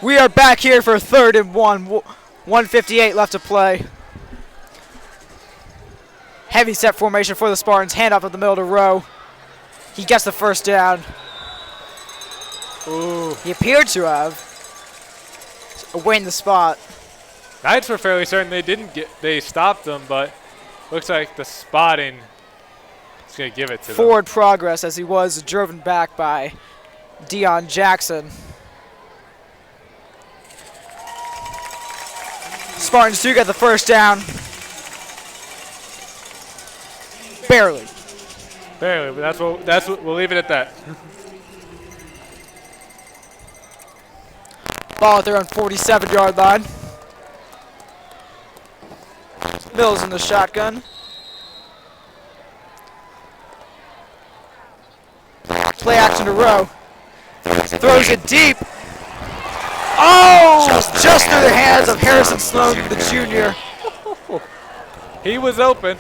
We are back here for 3rd and 1. 1:58 left to play. Heavy set formation for the Spartans. Handoff up the middle to Rowe. He gets the 1st down. Ooh. He appeared to have win the spot. Knights were fairly certain they stopped them, but looks like the spotting is going to give it to them. Forward progress as he was driven back by Dion Jackson. Spartans do get the 1st down. Barely. Barely, but that's what we'll leave it at that. Ball at their own 47-yard line. Mills in the shotgun. play action in a row. Throws it deep. Oh! Just through the hands of Harrison Sloan, the junior. He was open.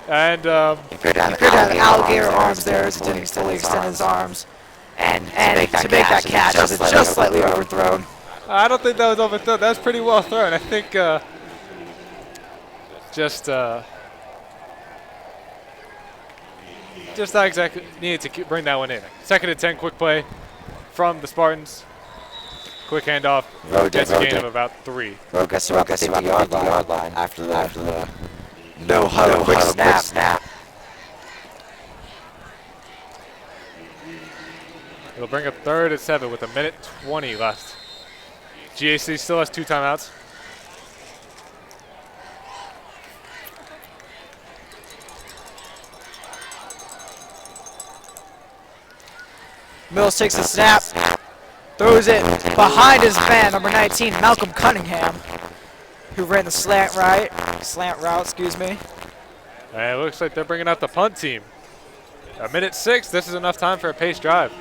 And He appeared to have alligator arms there as he didn't fully extend his arms. And to make that catch, it was just slightly overthrown. I don't think that was overthrown. That was pretty well thrown. I think just not exactly needed to bring that one in. 2nd and 10, quick play from the Spartans. Quick handoff. Gets a gain of about 3. Rogue gets about the 50-yard line after the no huddle, quick snap. It'll bring up 3rd and 7 with 1:20 left. GAC still has 2 timeouts. Mills takes the snap, throws it behind his man, number 19, Malcolm Cunningham, who ran the slant route, excuse me. And it looks like they're bringing out the punt team. 1:06, this is enough time for a pace drive.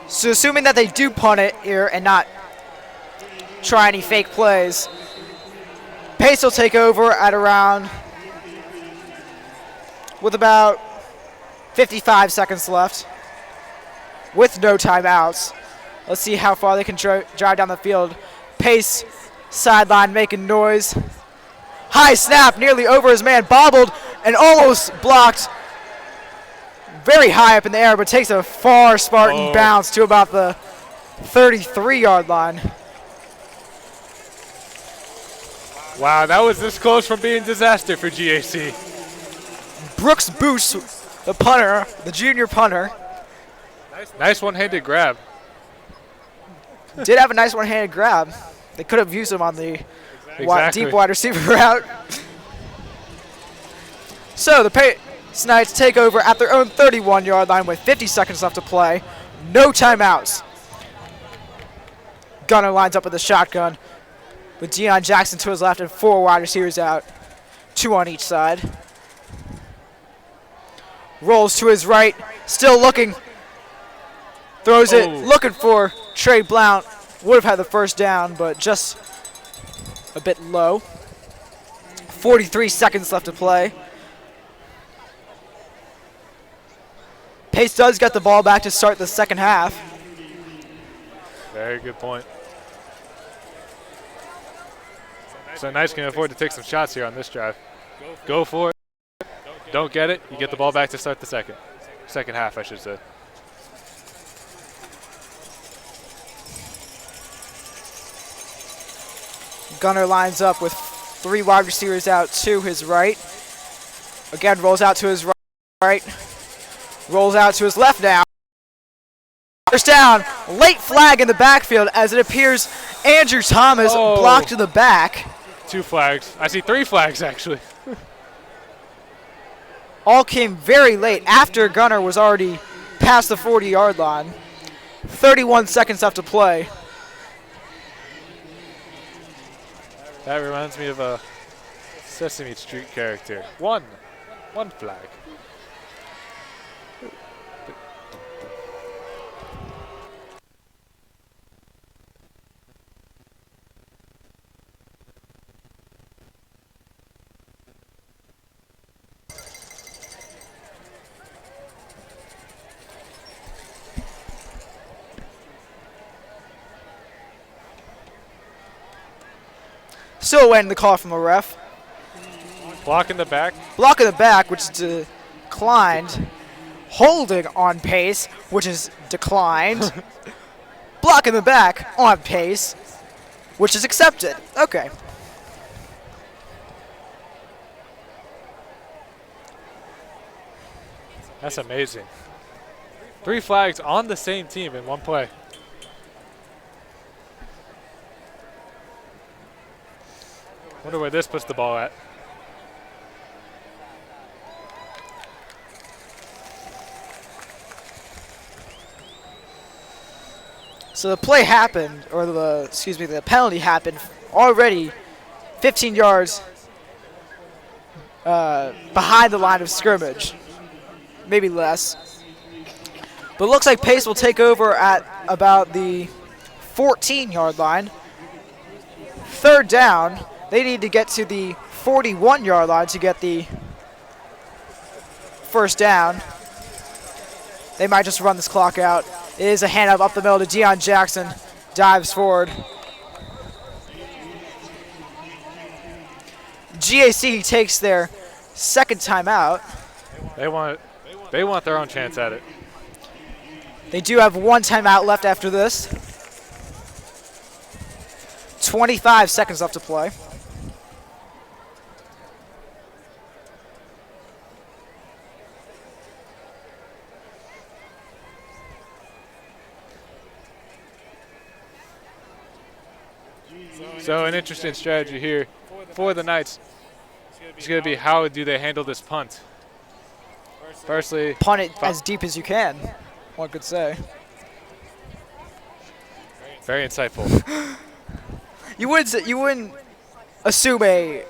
So assuming that they do punt it here and not try any fake plays, Pace will take over at around, with about 55 seconds left, with no timeouts. Let's see how far they can drive down the field. Pace, sideline making noise. High snap, nearly over his man, bobbled and almost blocked. Very high up in the air, but takes a far Spartan bounce to about the 33-yard line. Wow, that was this close from being disaster for GAC. Brooks Boost, the punter, the junior punter. Nice one-handed grab. Did have a nice one-handed grab. They could have used him on the deep wide receiver route. So the Pace Knights take over at their own 31-yard line with 50 seconds left to play. No timeouts. Gunner lines up with a shotgun with Deion Jackson to his left and 4 wide receivers out, 2 on each side. Rolls to his right, still looking. Throws it, looking for Trey Blount. Would have had the first down, but just a bit low. 43 seconds left to play. Pace does get the ball back to start the second half. Very good point. So Knights can afford to take some shots here on this drive. Go for it. Don't get it. You get the ball back to start the second half, I should say. Gunner lines up with 3 wide receivers out to his right. Again, rolls out to his right. Rolls out to his left now. First down. Late flag in the backfield as it appears Andrew Thomas blocked in the back. 2 flags. I see 3 flags, actually. All came very late after Gunner was already past the 40-yard line. 31 seconds left to play. That reminds me of a Sesame Street character. One flag. Still waiting the call from a ref. Block in the back. Block in the back, which is declined. Holding on Pace, which is declined. Block in the back on Pace, which is accepted. Okay. That's amazing. 3 flags on the same team in one play. Wonder where this puts the ball at. So the play happened, or the penalty happened already 15 yards behind the line of scrimmage. maybe less. But it looks like Pace will take over at about the 14-yard line. Third down. They need to get to the 41-yard line to get the first down. They might just run this clock out. It is a handoff up the middle to Deion Jackson. Dives forward. GAC takes their second timeout. They want their own chance at it. They do have one timeout left after this. 25 seconds left to play. So an interesting strategy here for the Knights is going to be how do they handle this punt. Firstly, Punt it as deep as you can, one could say. very insightful. You wouldn't assume a.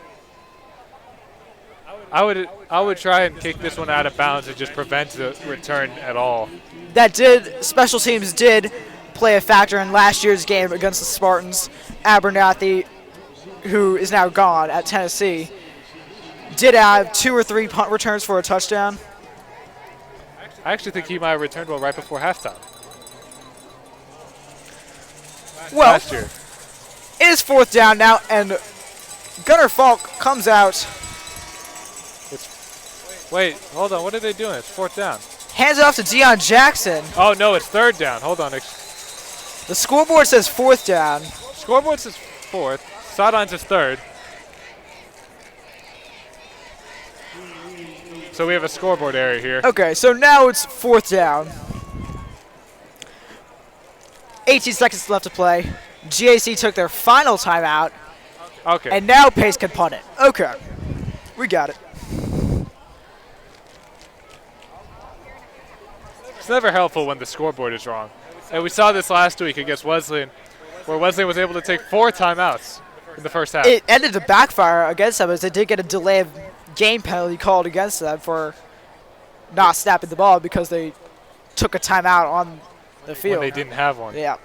I would try and kick this one out of bounds and just prevent the return at all. Special teams did play a factor in last year's game against the Spartans. Abernathy, who is now gone at Tennessee, did have 2 or 3 punt returns for a touchdown. I actually think he might have returned one right before halftime. Well, Last year. it is fourth down now, and Gunnar Falk comes out, Wait, hold on. What are they doing? It's fourth down. hands it off to Deion Jackson. Oh, no, it's third down. Hold on. The scoreboard says fourth down. Scoreboard says fourth. Sidelines is third. So we have a scoreboard error here. Okay, so now it's fourth down. 18 seconds left to play. GAC took their final timeout, Okay. and now Pace can punt it. Okay, we got it. It's never helpful when the scoreboard is wrong. And we saw this last week against Wesleyan, where Wesleyan was able to take 4 timeouts in the first half. It ended to backfire against them as they did get a delay of game penalty called against them for not snapping the ball because they took a timeout on the field. when they didn't have one. Yeah.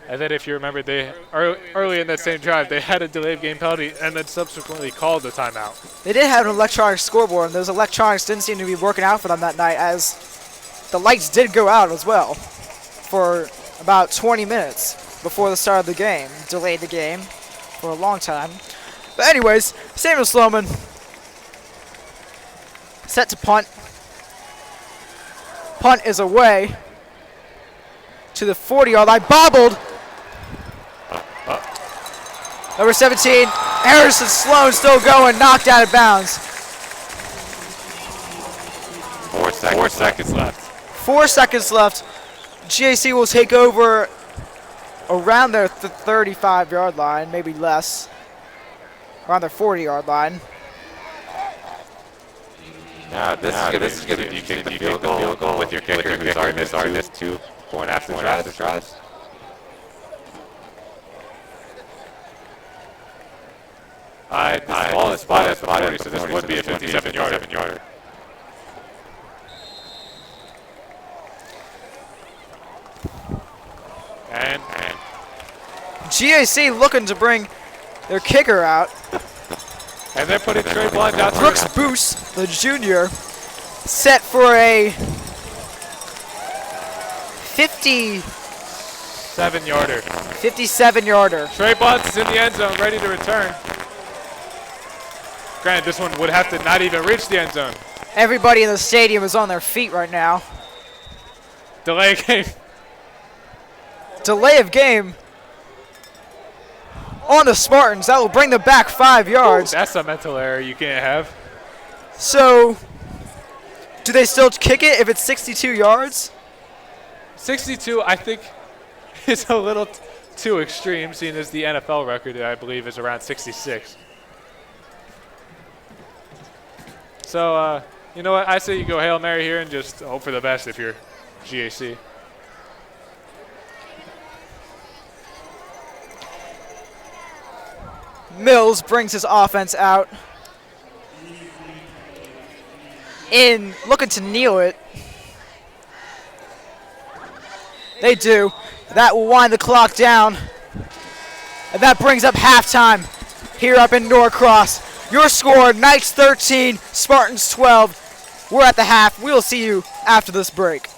And then if you remember, they early in that same drive, they had a delayed game penalty and then subsequently called the timeout. They did have an electronic scoreboard, and those electronics didn't seem to be working out for them that night as the lights did go out as well for about 20 minutes before the start of the game. Delayed the game for a long time. But anyways, Samuel Sloman set to punt. Punt is away to the 40-yard line. Bobbled. Number 17, Harrison Sloan still going, knocked out of bounds. 4 seconds left. 4 seconds left. GAC will take over around their 35-yard line, maybe less. Around their 40-yard line. Now this is good if you kick the field goal with your kicker who's already missed 2 point after tries. The ball is spotted at the 40, so this would be a 57-yarder. And GAC looking to bring their kicker out. they're putting Trey Blunt out there. Brooks Boos, the junior, set for a 7-yarder. 57-yarder. Trey Blunt is in the end zone, ready to return. Granted, this one would have to not even reach the end zone. Everybody in the stadium is on their feet right now. Delay game. Delay of game on the Spartans. That will bring them back 5 yards. That's a mental error you can't have. So, do they still kick it if it's 62 yards? 62, I think, is a little too extreme, seeing as the NFL record, I believe, is around 66. So, you know what? I say you go Hail Mary here and just hope for the best if you're GAC. Mills brings his offense out. in, looking to kneel it. They do. That will wind the clock down. And that brings up halftime here up in Norcross. Your score, Knights 13, Spartans 12. We're at the half. We'll see you after this break.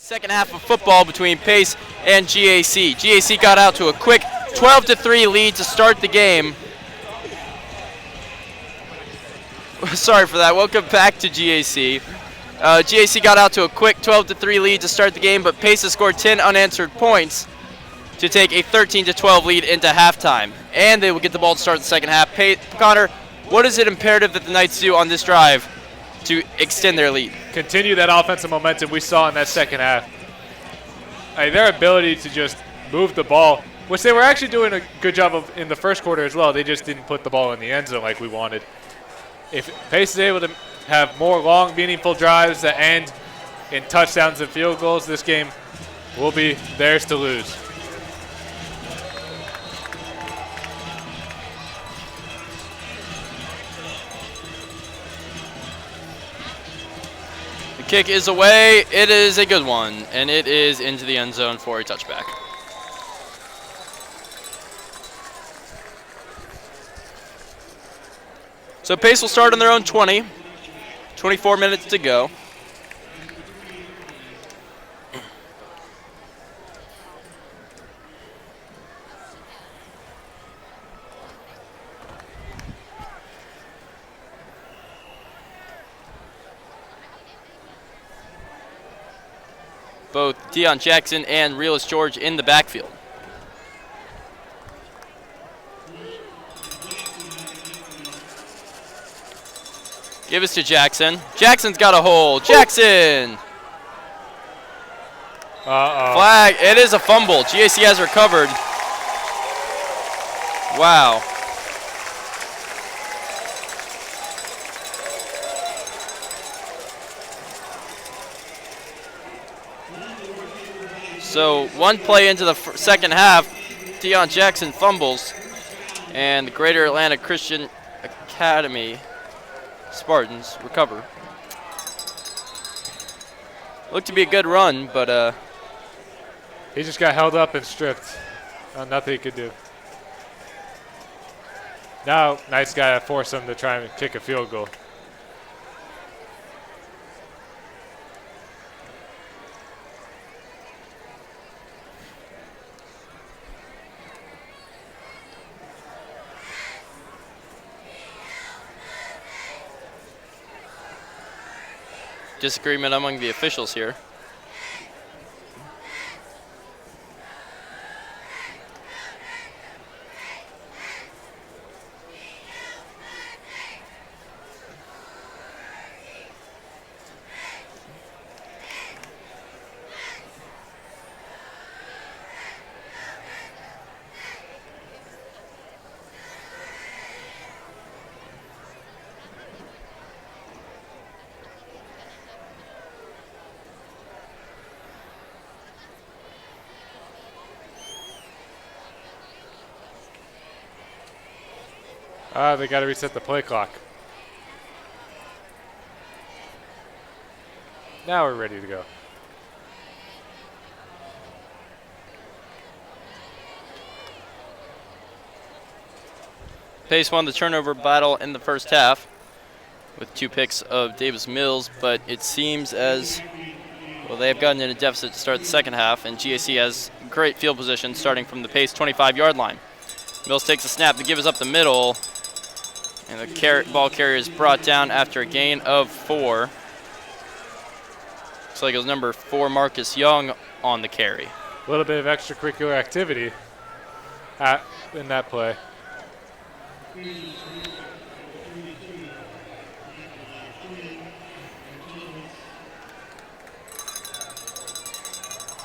Second half of football between Pace and GAC. GAC got out to a quick 12-3 lead to start the game. Sorry for that. Welcome back to GAC. GAC got out to a quick 12-3 lead to start the game, but Pace has scored 10 unanswered points to take a 13-12 lead into halftime. And they will get the ball to start the second half. Connor, what is it imperative that the Knights do on this drive to extend their lead? Continue that offensive momentum we saw in that second half. Their ability to just move the ball, which they were actually doing a good job of in the first quarter as well. They just didn't put the ball in the end zone like we wanted. If Pace is able to have more long, meaningful drives that end in touchdowns and field goals, this game will be theirs to lose. The kick is away. It is a good one, and it is into the end zone for a touchback. So Pace will start on their own 20. 24 minutes to go. Both Deion Jackson and Realist George in the backfield. Give us to Jackson. Jackson's got a hole. Jackson! Flag. It is a fumble. GAC has recovered. Wow. So one play into the second half, Deion Jackson fumbles, and the Greater Atlanta Christian Academy Spartans recover. Looked to be a good run, but he just got held up and stripped. Nothing he could do. Now, Knight's got to force him to try and kick a field goal. Disagreement among the officials here. They got to reset the play clock. Now we're ready to go. Pace won the turnover battle in the first half with 2 picks of Davis Mills, but it seems as well they have gotten in a deficit to start the second half, and GAC has great field position starting from the Pace 25-yard line. Mills takes a snap to give us up the middle, and the ball carrier is brought down after a gain of 4. Looks like it was number 4, Marcus Young, on the carry. A little bit of extracurricular activity in that play.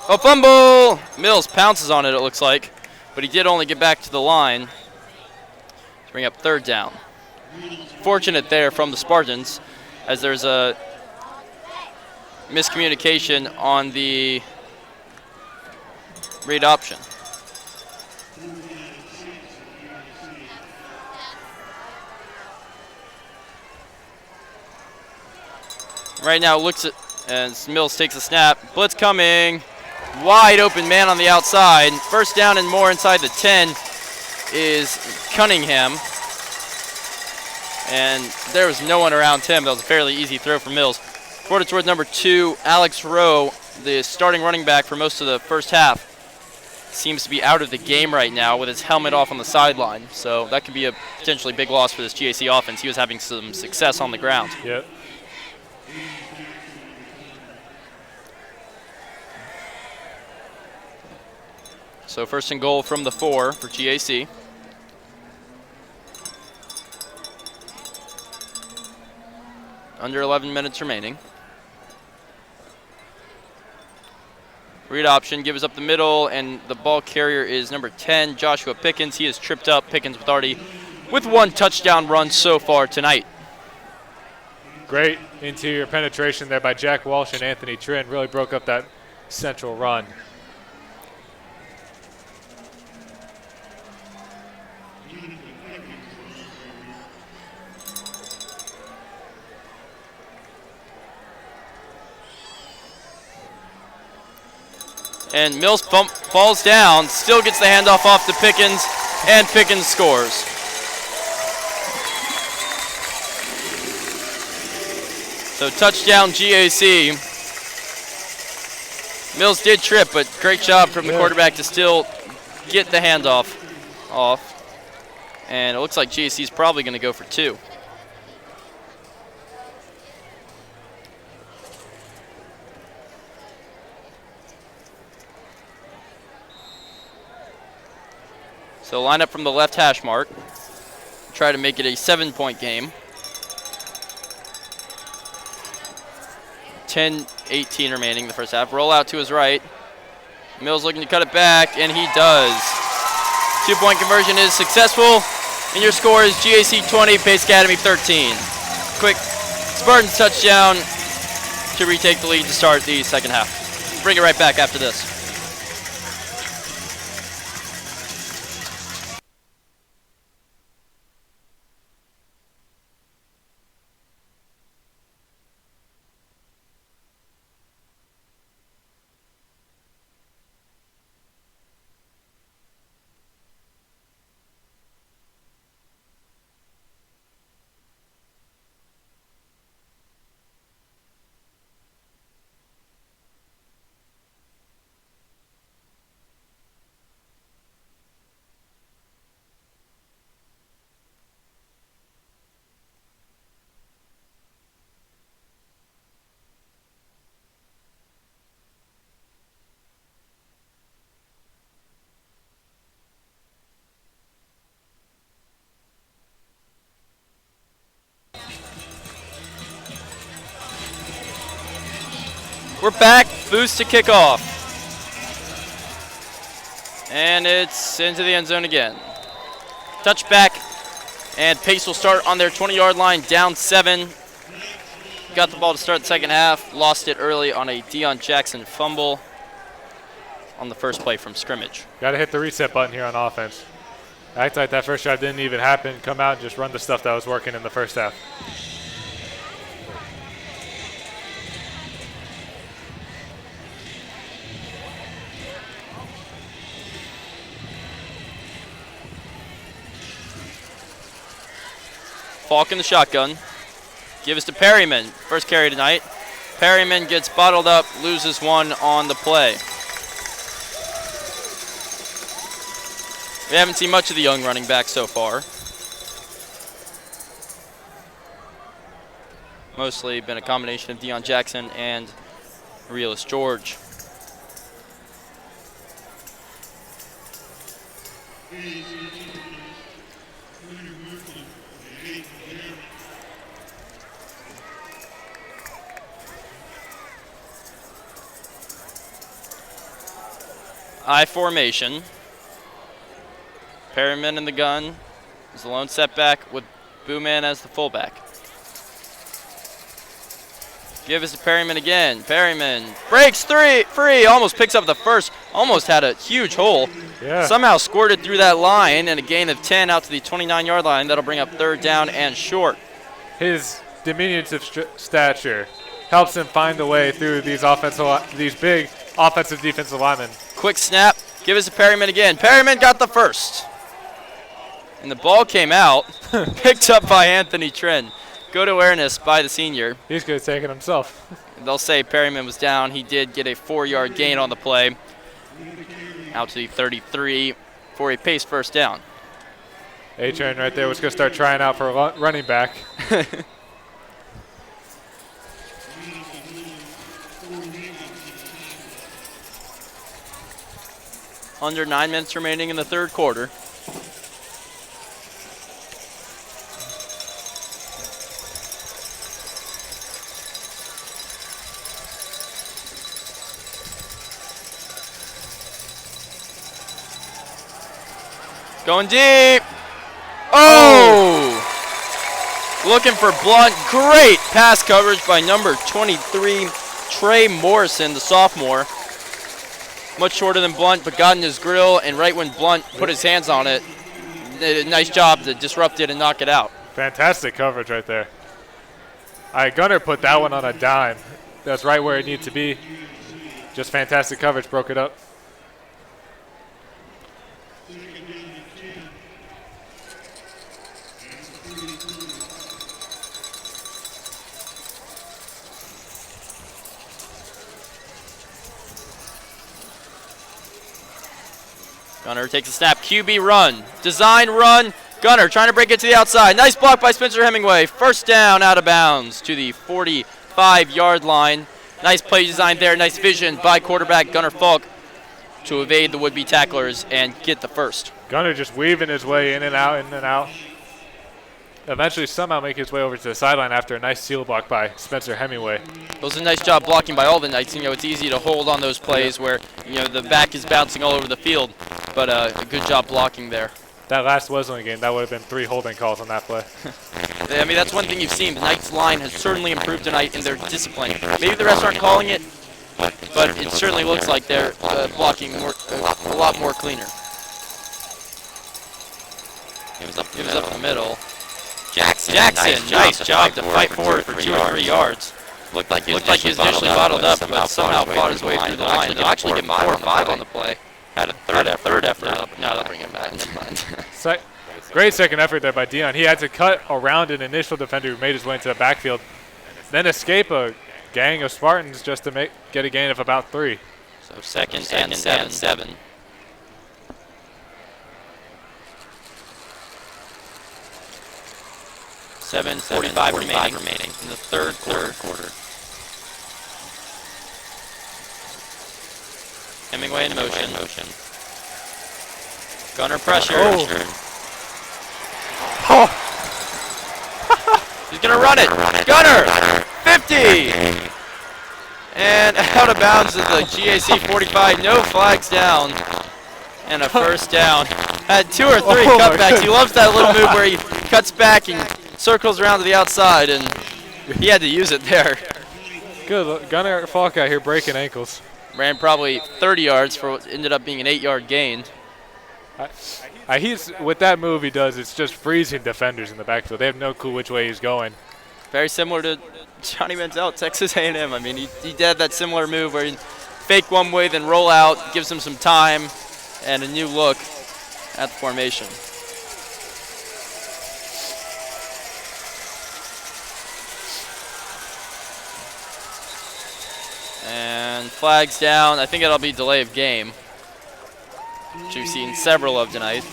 A fumble! Mills pounces on it, it looks like, but he did only get back to the line to bring up 3rd down. Fortunate there from the Spartans, as there's a miscommunication on the read option. Right now looks at, as Mills takes a snap, blitz coming, wide open man on the outside. 1st down and more inside the 10 is Cunningham. And there was no one around him. That was a fairly easy throw for Mills. Forward towards number 2, Alex Rowe, the starting running back for most of the first half, seems to be out of the game right now with his helmet off on the sideline. So that could be a potentially big loss for this GAC offense. He was having some success on the ground. Yep. So first and goal from the 4 for GAC. Under 11 minutes remaining. Read option, gives up the middle, and the ball carrier is number 10, Joshua Pickens. He is tripped up. Pickens with 1 touchdown run so far tonight. Great interior penetration there by Jack Walsh and Anthony Trin. Really broke up that central run. And Mills falls down, still gets the handoff off to Pickens, and Pickens scores. So touchdown GAC. Mills did trip, but great job from the quarterback to still get the handoff off. And it looks like GAC is probably going to go for 2. So line up from the left hash mark. Try to make it a 7-point game. 10-18 remaining in the first half. Roll out to his right. Mills looking to cut it back, and he does. 2-point conversion is successful, and your score is GAC 20, Pace Academy 13. Quick Spartans touchdown to retake the lead to start the second half. Bring it right back after this. We're back, boost to kickoff. And it's into the end zone again. Touchback, and Pace will start on their 20-yard line, down 7. Got the ball to start the second half, lost it early on a Deion Jackson fumble on the first play from scrimmage. Got to hit the reset button here on offense. Act like that first drive didn't even happen. Come out and just run the stuff that was working in the first half. Falk in the shotgun. Give us to Perryman. First carry tonight. Perryman gets bottled up, loses 1 on the play. We haven't seen much of the young running back so far. Mostly been a combination of Deion Jackson and Realist George. I formation. Perryman in the gun is the lone setback with Booman as the fullback. Give us to Perryman again. Perryman breaks free, almost picks up the first, almost had a huge hole. Yeah. Somehow squirted through that line, and a gain of 10 out to the 29-yard line. That'll bring up 3rd down and short. His diminutive stature helps him find a way through these big offensive defensive linemen. Quick snap. Give us to Perryman again. Perryman got the first. And the ball came out, picked up by Anthony Trin. Good awareness by the senior. He's going to take it himself. They'll say Perryman was down. He did get a 4-yard gain on the play. Out to the 33 for a pace first down. A-Train right there was going to start trying out for a running back. Under 9 minutes remaining in the third quarter. Going deep. Oh! Looking for Blunt. Great pass coverage by number 23, Trey Morrison, the sophomore. Much shorter than Blunt, but got in his grill, and right when Blunt put his hands on it, did a nice job to disrupt it and knock it out. Fantastic coverage right there. All right, Gunner put that one on a dime. That's right where it needed to be. Just fantastic coverage, broke it up. Gunner takes a snap. QB run. Design run. Gunner trying to break it to the outside. Nice block by Spencer Hemingway. First down out of bounds to the 45-yard line. Nice play design there. Nice vision by quarterback Gunner Falk to evade the would-be tacklers and get the first. Gunner just weaving his way in and out, in and out. Eventually somehow make his way over to the sideline after a nice seal block by Spencer Hemingway. It was a nice job blocking by all the Knights. You know, it's easy to hold on those plays where, you know, the back is bouncing all over the field, but a good job blocking there. That last Wesleyan game, that would have been 3 holding calls on that play. I mean, that's one thing you've seen. The Knights line has certainly improved tonight in their discipline. Maybe the refs aren't calling it, but it certainly looks like they're blocking more, a lot more cleaner. It was up the middle. Jackson, nice job to fight forward for 2 or 3 yards. Looked like he was initially bottled up, but somehow fought his way through the line. He'll actually get 4 or 5 on the play. Had a third effort. Now they'll bring him back. Great second effort there by Dion. He had to cut around an initial defender who made his way into the backfield, then escape a gang of Spartans just to get a gain of about 3. So second and 7. $7:45 remaining in the third quarter. Hemingway in motion. Gunner pressure. Oh. He's gonna run it. Gunner, 50, and out of bounds at the GAC 45. No flags down, and a first down. Had 2 or 3 cutbacks. He loves that little move where he cuts back and circles around to the outside, and he had to use it there. Good. Gunner Falk out here breaking ankles. Ran probably 30 yards for what ended up being an 8-yard gain. He's with that move he does, it's just freezing defenders in the backfield. They have no clue which way he's going. Very similar to Johnny Manziel, Texas A&M. I mean, he did that similar move where he fake one way, then roll out, gives him some time and a new look at the formation. And flags down. I think it'll be delay of game, which we've seen several of tonight.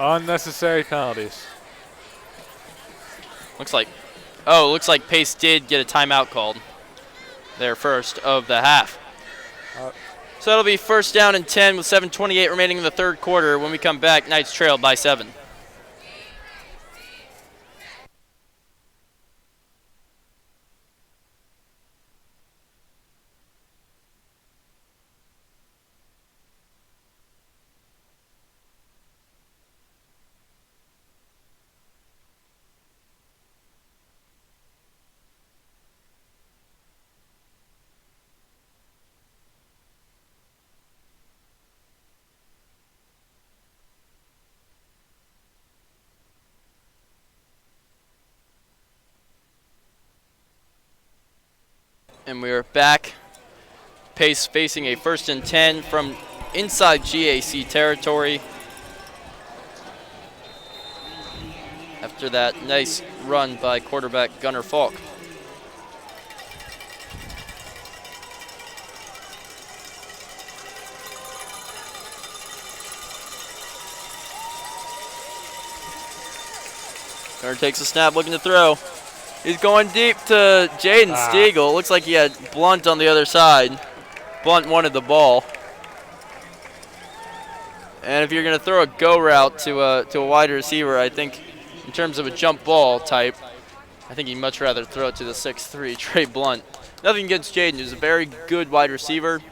Unnecessary penalties. Looks like Pace did get a timeout called there first of the half. So that'll be first down and 10 with 7:28 remaining in the third quarter. When we come back, Knights trailed by 7. And we are back. Pace facing a 1st and 10 from inside GAC territory. After that nice run by quarterback Gunnar Falk. Gunnar takes a snap, looking to throw. He's going deep to Jaden Stiegel. Looks like he had Blunt on the other side. Blunt wanted the ball. And if you're going to throw a go route to a wide receiver, I think in terms of a jump ball type, I think you'd much rather throw it to the 6'3", Trey Blunt. Nothing against Jaden. He's a very good wide receiver.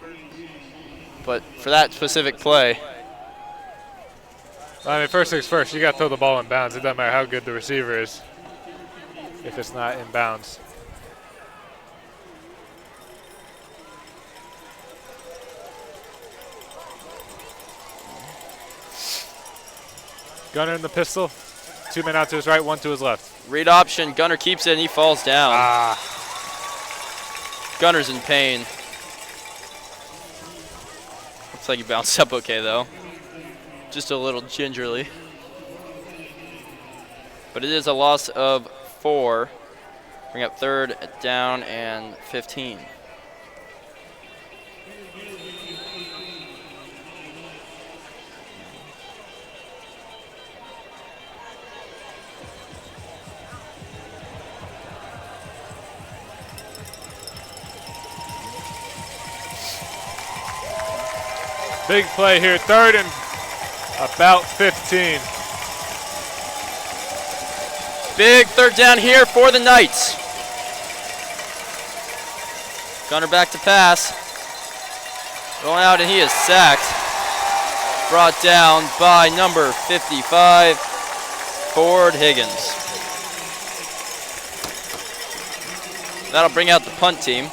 But for that specific play, I mean, first things first, you got to throw the ball in bounds. It doesn't matter how good the receiver is if it's not in bounds. Gunner in the pistol. 2 men out to his right, 1 to his left. read option. Gunner keeps it and he falls down. Gunner's in pain. Looks like he bounced up okay though. Just a little gingerly. But it is a loss of 4. Bring up 3rd down and 15. Big play here, 3rd and about 15. Big 3rd down here for the Knights. Gunner back to pass. Going out and he is sacked. Brought down by number 55, Ford Higgins. That'll bring out the punt team.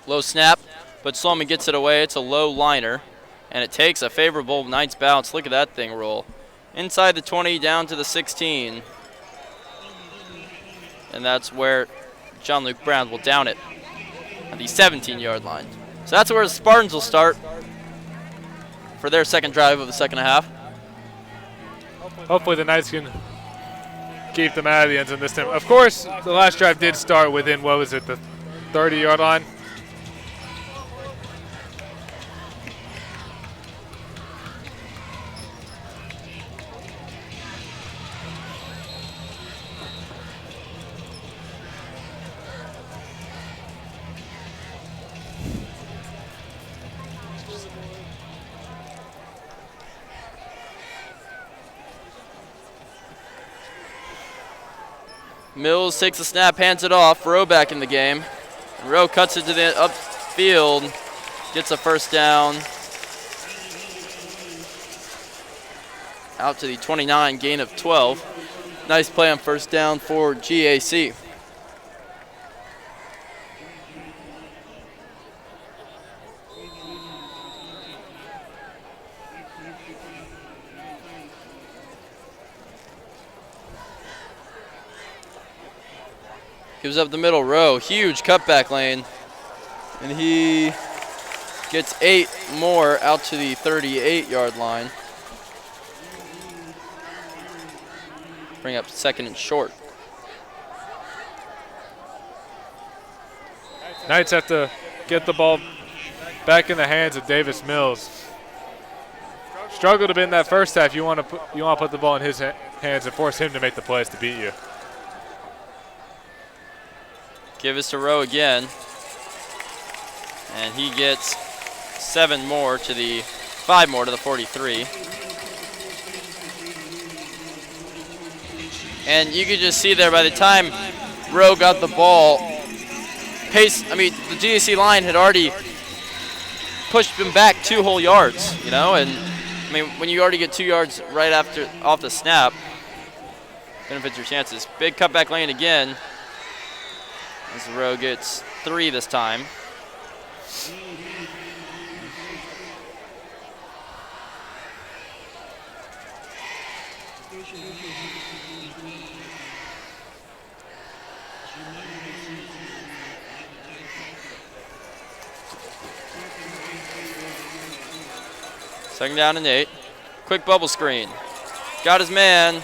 Low snap, but Sloman gets it away. It's a low liner, and it takes a favorable Knights bounce. Look at that thing roll. Inside the 20, down to the 16. And that's where John Luke Brown will down it at the 17-yard line. So that's where the Spartans will start for their second drive of the second half. Hopefully the Knights can keep them out of the end zone this time. Of course, the last drive did start within, what was it, the 30-yard line? Mills takes a snap, hands it off. Rowe back in the game. Rowe cuts it to the upfield, gets a first down. Out to the 29, gain of 12. Nice play on first down for GAC. Gives up the middle row, huge cutback lane, and he gets 8 more out to the 38-yard line. Bring up 2nd and short. Knights have to get the ball back in the hands of Davis Mills. Struggled a bit in that first half. You want to put the ball in his hands and force him to make the plays to beat you. Give us to Rowe again. And he gets 5 more to the 43. And you could just see there by the time Rowe got the ball, the GAC line had already pushed him back 2 whole yards, you know, and I mean, when you already get 2 yards right off the snap, benefits your chances. Big cutback lane again, as Rowe gets 3 this time. Second down and 8. Quick bubble screen. Got his man,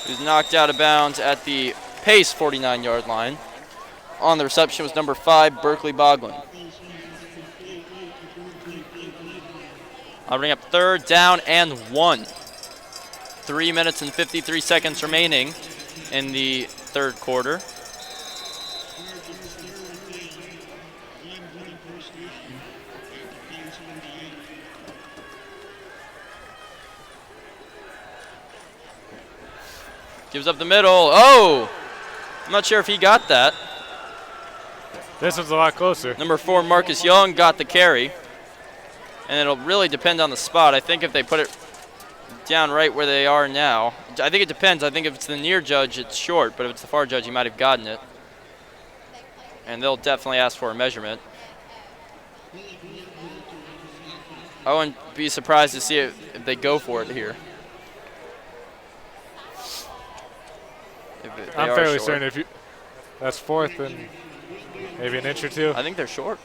who's knocked out of bounds at the Pace 49-yard line. On the reception was number 5, Berkeley Boglin. I'll bring up third down and 1. 3 minutes and 53 seconds remaining in the third quarter. Gives up the middle. Oh! I'm not sure if he got that. This one's a lot closer. Number 4, Marcus Young, got the carry. And it'll really depend on the spot. I think if they put it down right where they are now, I think it depends. I think if it's the near judge, it's short. But if it's the far judge, he might have gotten it. And they'll definitely ask for a measurement. I wouldn't be surprised to see if they go for it here. I'm fairly certain that's fourth and maybe an inch or 2. I think they're short.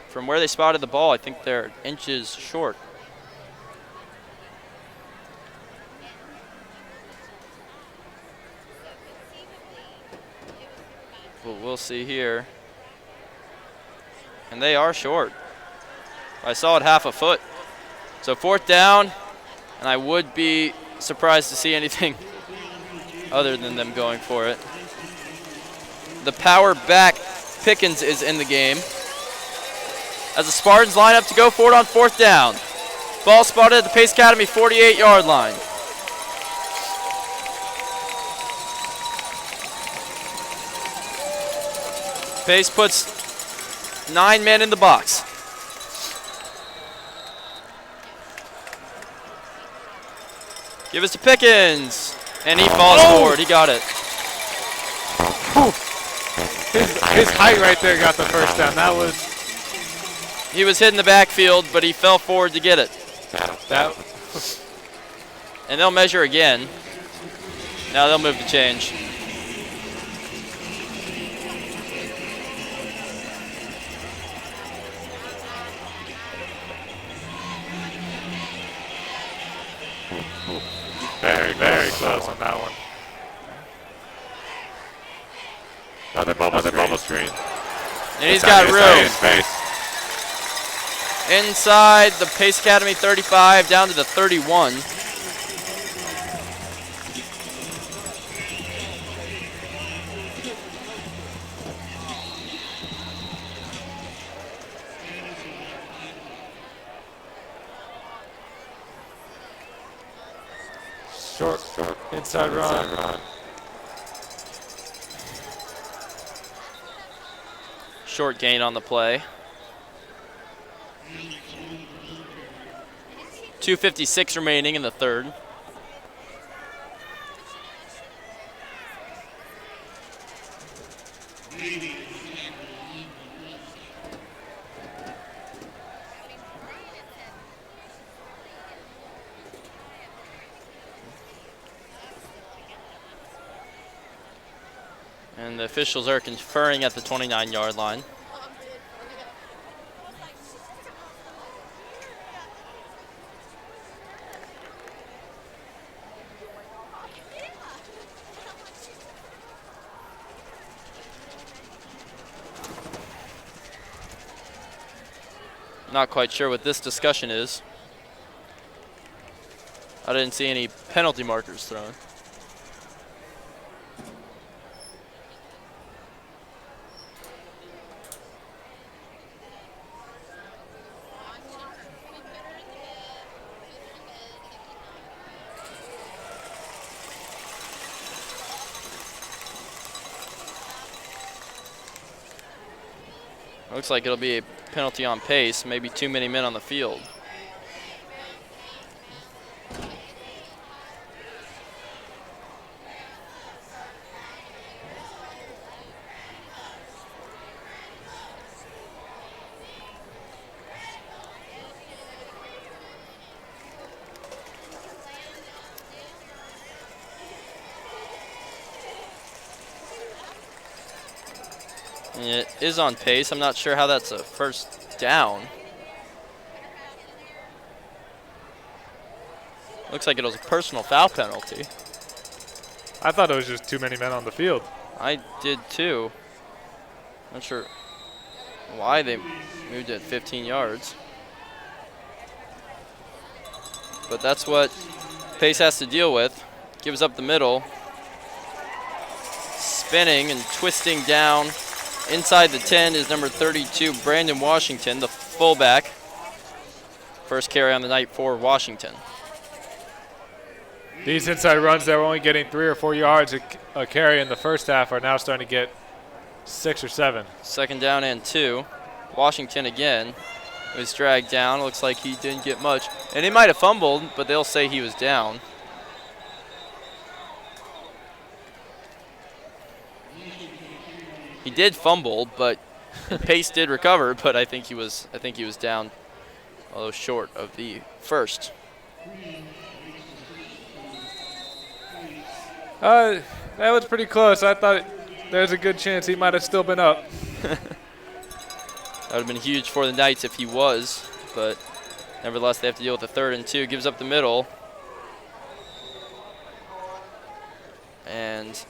From where they spotted the ball, I think they're inches short. But we'll see here. And they are short. I saw it half a foot. So fourth down, and I would be surprised to see anything other than them going for it. The power back Pickens is in the game. As the Spartans line up to go for it on fourth down. Ball spotted at the Pace Academy 48-yard line. Pace puts 9 men in the box. Give us to Pickens. And he falls forward. He got it. His height right there got the first down. He was hit in the backfield, but he fell forward to get it. And they'll measure again. Now they'll move the change. Very, very close on that one. Another bubble screen. And he's got room. Space. Inside the Pace Academy 35, down to the 31. Short, inside run. Short gain on the play. 2:56 remaining in the third. And the officials are conferring at the 29-yard line. Not quite sure what this discussion is. I didn't see any penalty markers thrown. Looks like it'll be a penalty on pace, maybe too many men on the field. And it is on pace. I'm not sure how that's a first down. Looks like it was a personal foul penalty. I thought it was just too many men on the field. I did too. Not sure why they moved it 15 yards. But that's what Pace has to deal with. Gives up the middle. Spinning and twisting down. Inside the 10 is number 32, Brandon Washington, the fullback. First carry on the night for Washington. These inside runs that were only getting 3 or 4 yards a carry in the first half are now starting to get 6 or 7. Second down and 2. Washington again was dragged down. Looks like he didn't get much. And he might have fumbled, but they'll say he was down. He did fumble, but Pace did recover, but I think he was down, although short of the first. That was pretty close. I thought there's a good chance he might have still been up. That would have been huge for the Knights if he was, but nevertheless they have to deal with the 3rd and 2. Gives up the middle. And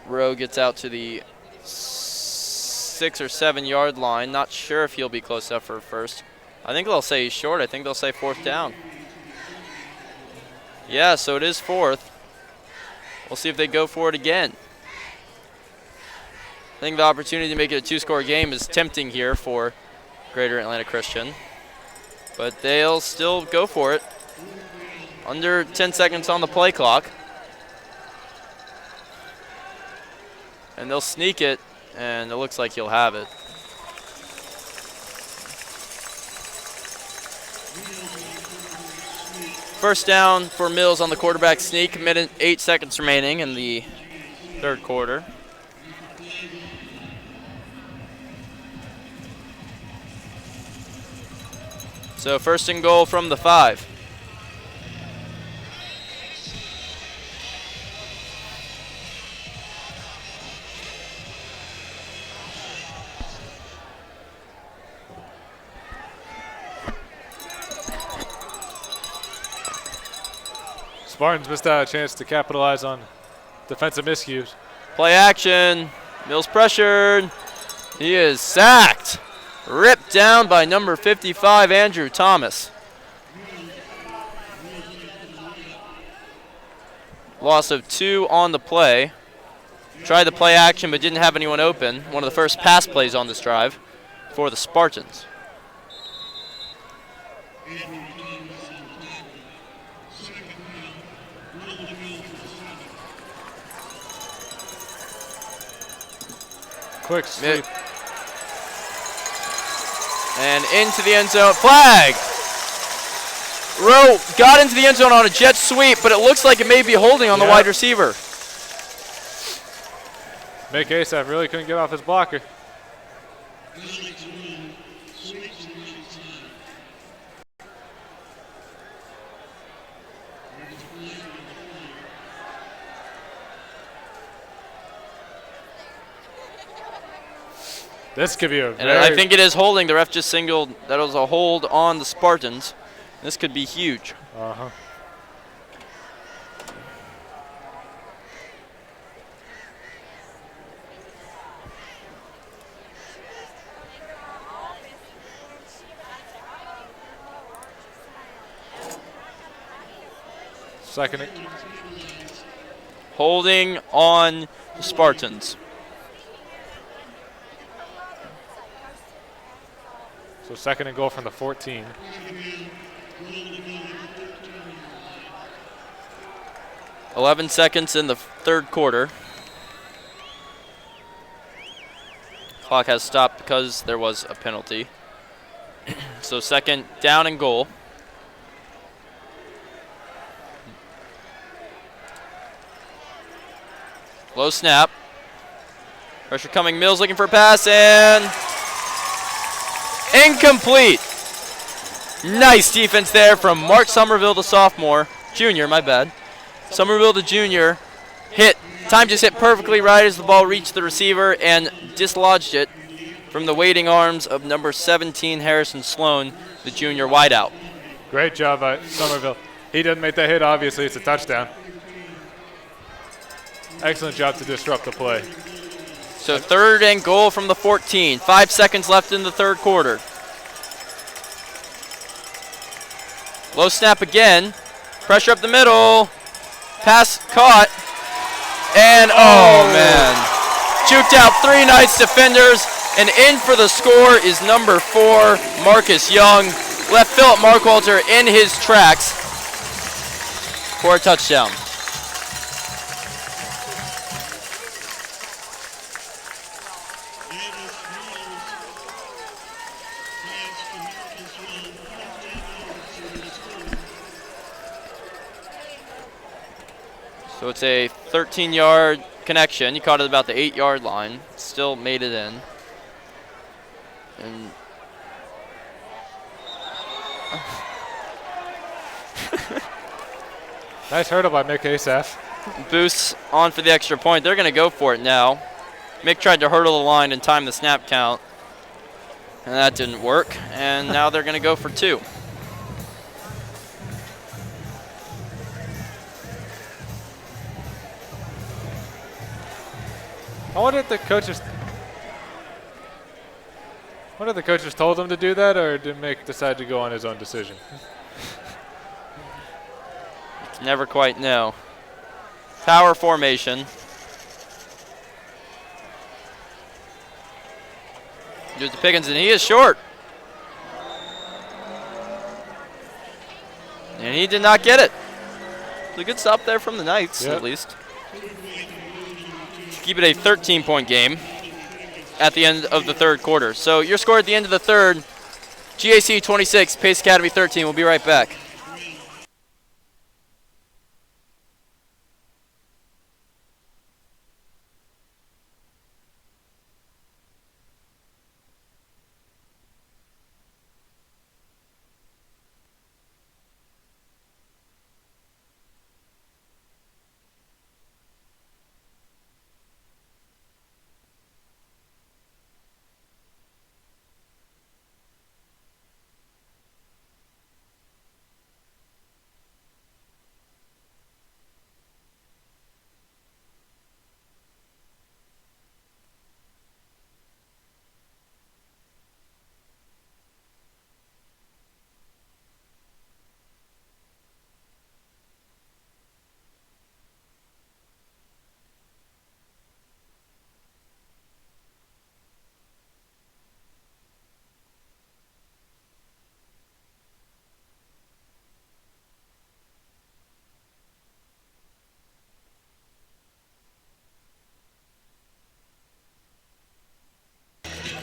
Rowe gets out to the 6 or 7 yard line. Not sure if he'll be close enough for first. I think they'll say he's short. I think they'll say 4th down. Yeah, so it is 4th. We'll see if they go for it again. I think the opportunity to make it a 2-score game is tempting here for Greater Atlanta Christian. But they'll still go for it. Under 10 seconds on the play clock. And they'll sneak it, and it looks like he'll have it. First down for Mills on the quarterback sneak. 1 minute 8 seconds remaining in the 3rd quarter. So 1st and goal from the 5. Spartans missed out a chance to capitalize on defensive miscues. Play action. Mills pressured. He is sacked. Ripped down by number 55, Andrew Thomas. Loss of 2 on the play. Tried the play action but didn't have anyone open. One of the first pass plays on this drive for the Spartans. Quick sweep. And into the end zone. Flag! Rowe got into the end zone on a jet sweep, but it looks like it may be holding on the wide receiver. Mick Asaph really couldn't get off his blocker. This could be a And I think it is holding. The ref just signaled that it was a hold on the Spartans. This could be huge. Uh-huh. Second. Holding on the Spartans. So 2nd and goal from the 14. .11 seconds in the 3rd quarter. Clock has stopped because there was a penalty. So second down and goal. Low snap. Pressure coming. Mills looking for a pass and incomplete. Nice defense there from Mark Somerville, the sophomore. Junior, my bad. Somerville, the junior. Hit. Time just hit perfectly right as the ball reached the receiver and dislodged it from the waiting arms of number 17, Harrison Sloan, the junior wideout. Great job by Somerville. He doesn't make that hit, obviously. It's a touchdown. Excellent job to disrupt the play. So third and goal from the 14. 5 seconds left in the third quarter. Low snap again. Pressure up the middle. Pass caught. And oh man. Juked out 3 nice defenders. And in for the score is number 4, Marcus Young. Left Philip Markwalter in his tracks for a touchdown. So it's a 13-yard connection. He caught it about the 8-yard line. Still made it in. And nice hurdle by Mick Asaf. Boosts on for the extra point. They're going to go for it now. Mick tried to hurdle the line and time the snap count, and that didn't work. And now they're going to go for 2. I wonder if the coaches told him to do that, or did Mick decide to go on his own decision? Never quite know. Power formation. Here's the Pickens, and he is short. And he did not get it. It's a good stop there from the Knights, Yep. at least. Keep it a 13-point game at the end of the third quarter. So your score at the end of the third, GAC 26, Pace Academy 13. We'll be right back.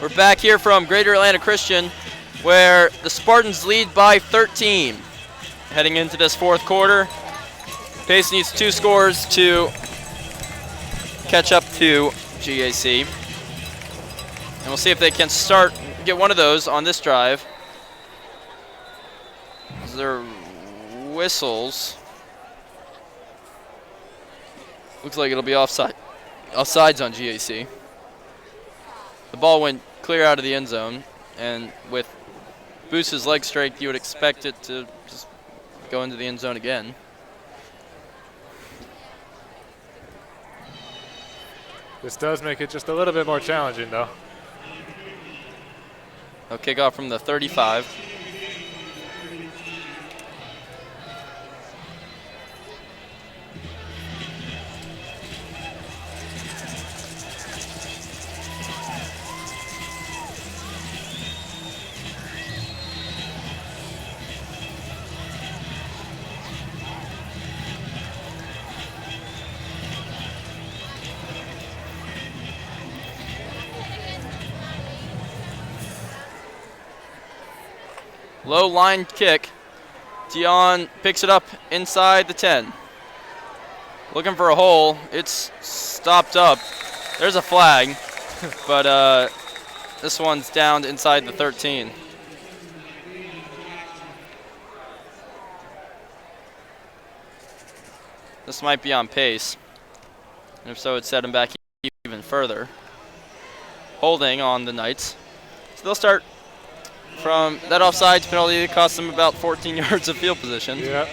We're back here from Greater Atlanta Christian, where the Spartans lead by 13. Heading into this fourth quarter, Pace needs 2 scores to catch up to GAC. And we'll see if they can get one of those on this drive. Their whistles. Looks like it'll be offsides on GAC. The ball went clear out of the end zone, and with Boose's leg strength, you would expect it to just go into the end zone again. This does make it just a little bit more challenging, though. A kickoff from the 35. Low line kick. Dion picks it up inside the 10. Looking for a hole. It's stopped up. There's a flag, but this one's down inside the 13. This might be on pace. And if so, it'd set him back even further. Holding on the Knights. So they'll start from that offsides penalty that cost them about 14 yards of field position. Yeah.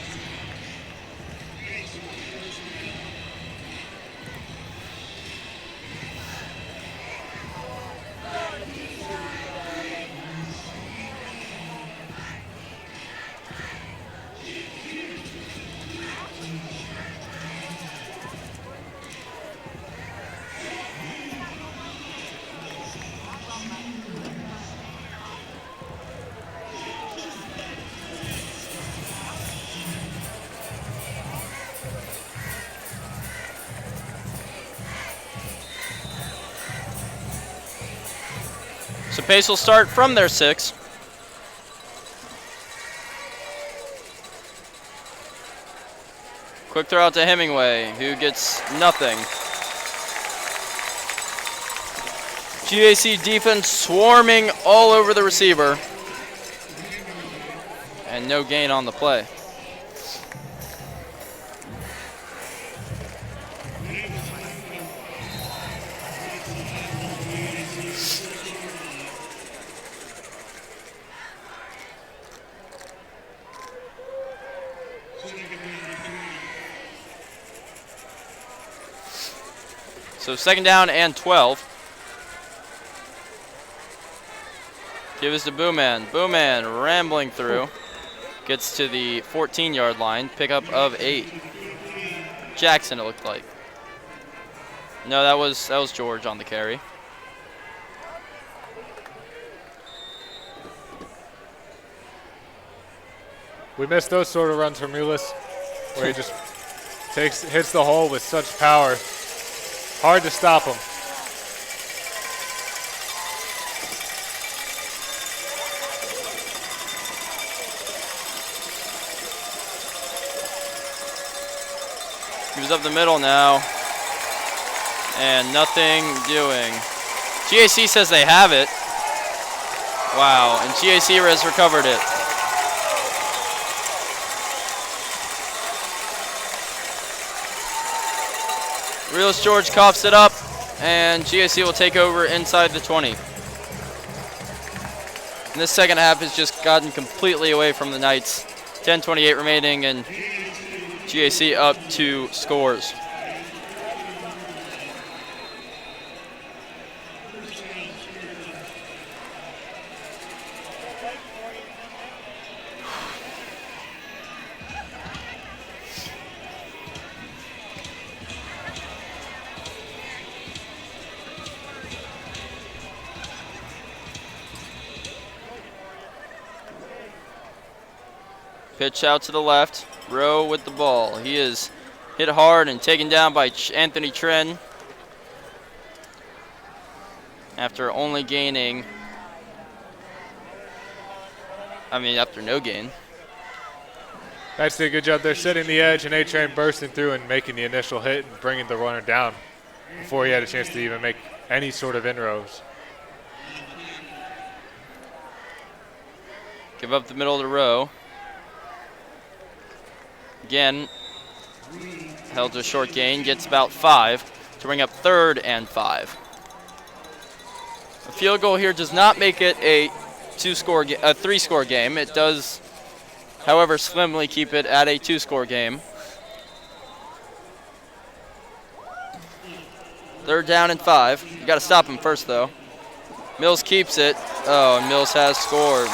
So pace will start from their 6. Quick throw out to Hemingway, who gets nothing. GAC defense swarming all over the receiver. And no gain on the play. So 2nd down and 12. Give us to Booman. Booman rambling through. Gets to the 14-yard line. Pickup of 8. Jackson, it looked like. No, that was George on the carry. We missed those sort of runs from Ulis, where he just hits the hole with such power. Hard to stop him. Gives up the middle now. And nothing doing. GAC says they have it. Wow, and GAC has recovered it. Realist George coughs it up, and GAC will take over inside the 20. And this second half has just gotten completely away from the Knights. 10:28 remaining, and GAC up 2 scores. Pitch out to the left. Rowe with the ball. He is hit hard and taken down by Anthony Tren after only gaining, after no gain. Knights did a good job there setting the edge, and A-Train bursting through and making the initial hit and bringing the runner down before he had a chance to even make any sort of inroads. Give up the middle to Rowe. Again, held to a short gain, gets about 5 to bring up 3rd and 5. A field goal here does not make it a 3-score game. It does, however, slimly keep it at a 2-score game. 3rd down and 5. You got to stop him first, though. Mills keeps it. Oh, and Mills has scored.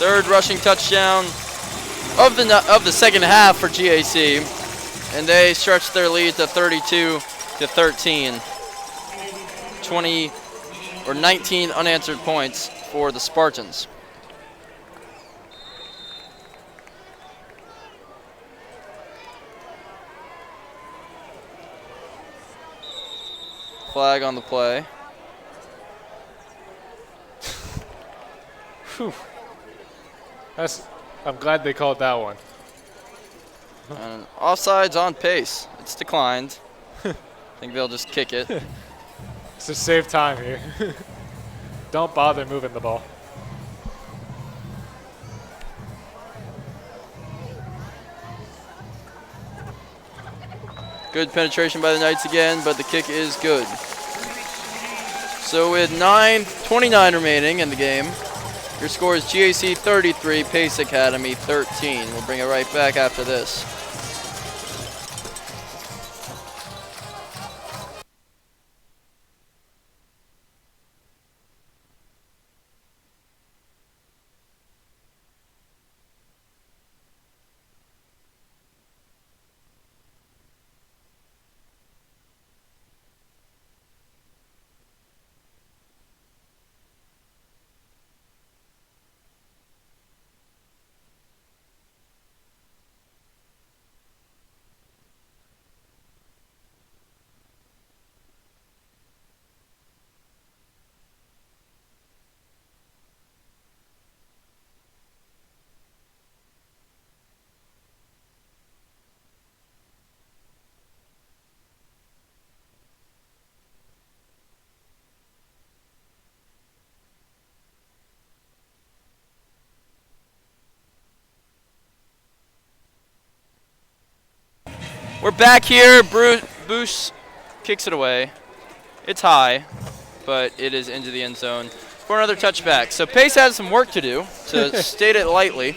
3rd rushing touchdown of the second half for GAC, and they stretch their lead to 32-13. 19 unanswered points for the Spartans. Flag on the play. Whew. I'm glad they called that one. And offsides on pace. It's declined. I think they'll just kick it. It's to save time here. Don't bother moving the ball. Good penetration by the Knights again, but the kick is good. So with 9:29 remaining in the game, your score is GAC 33, Pace Academy 13. We'll bring it right back after this. We're back here. Bruce kicks it away. It's high, but it is into the end zone for another touchback. So Pace has some work to do, to state it lightly.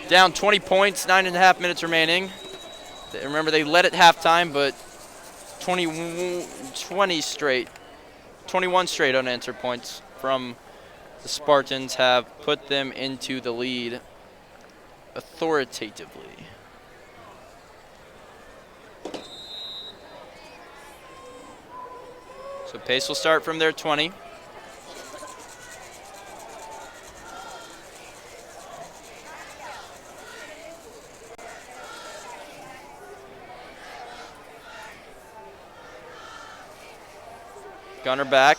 Down 20 points, 9.5 minutes remaining. Remember, they led at halftime, but 21 straight unanswered points from the Spartans have put them into the lead authoritatively. So Pace will start from their 20. Gunner back,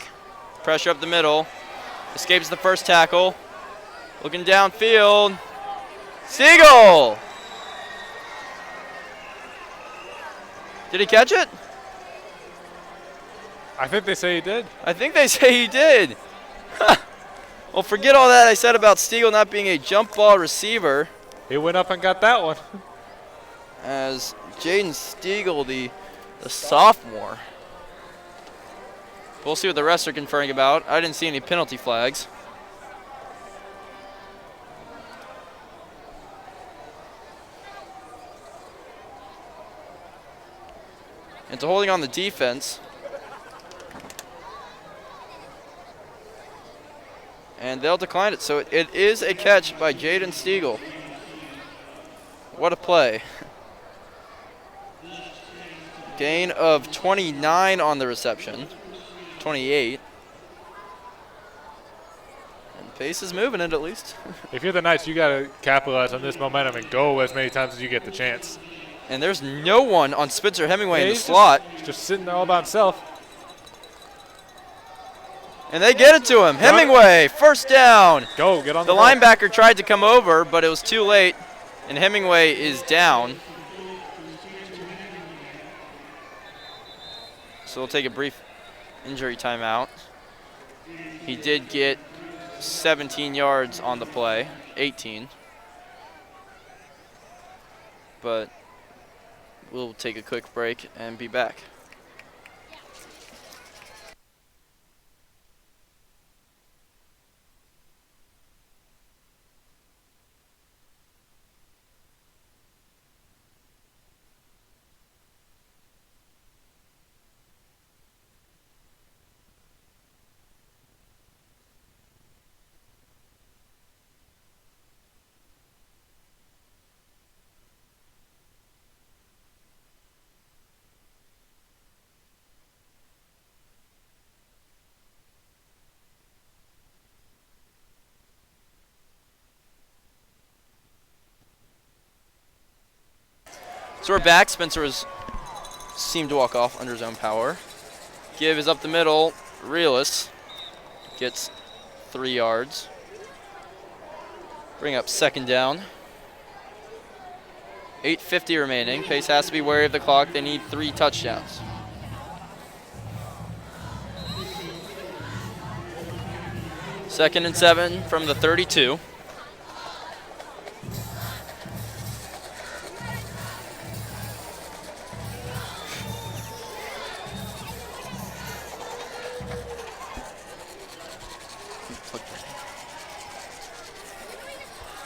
pressure up the middle, escapes the first tackle, looking downfield, Siegel! Did he catch it? I think they say he did. I think they say he did. Well, forget all that I said about Stiegel not being a jump ball receiver. He went up and got that one. As Jaden Stiegel, the sophomore. We'll see what the rest are conferring about. I didn't see any penalty flags. And to holding on the defense. And they'll decline it. So it is a catch by Jaden Stiegel. What a play. Gain of 29 on the reception. 28. And Pace is moving it at least. If you're the Knights, you got to capitalize on this momentum and go as many times as you get the chance. And there's no one on Spencer Hemingway in the slot. Just sitting there all by himself. And they get it to him. Hemingway, first down. Go, get on the ball. The linebacker tried to come over, but it was too late. And Hemingway is down. So we'll take a brief injury timeout. He did get 17 yards on the play, 18. But we'll take a quick break and be back. So we're back. Spencer seemed to walk off under his own power. Give is up the middle. Realis gets 3 yards. Bring up second down. 8:50 remaining. Pace has to be wary of the clock. They need 3 touchdowns. Second and 7 from the 32.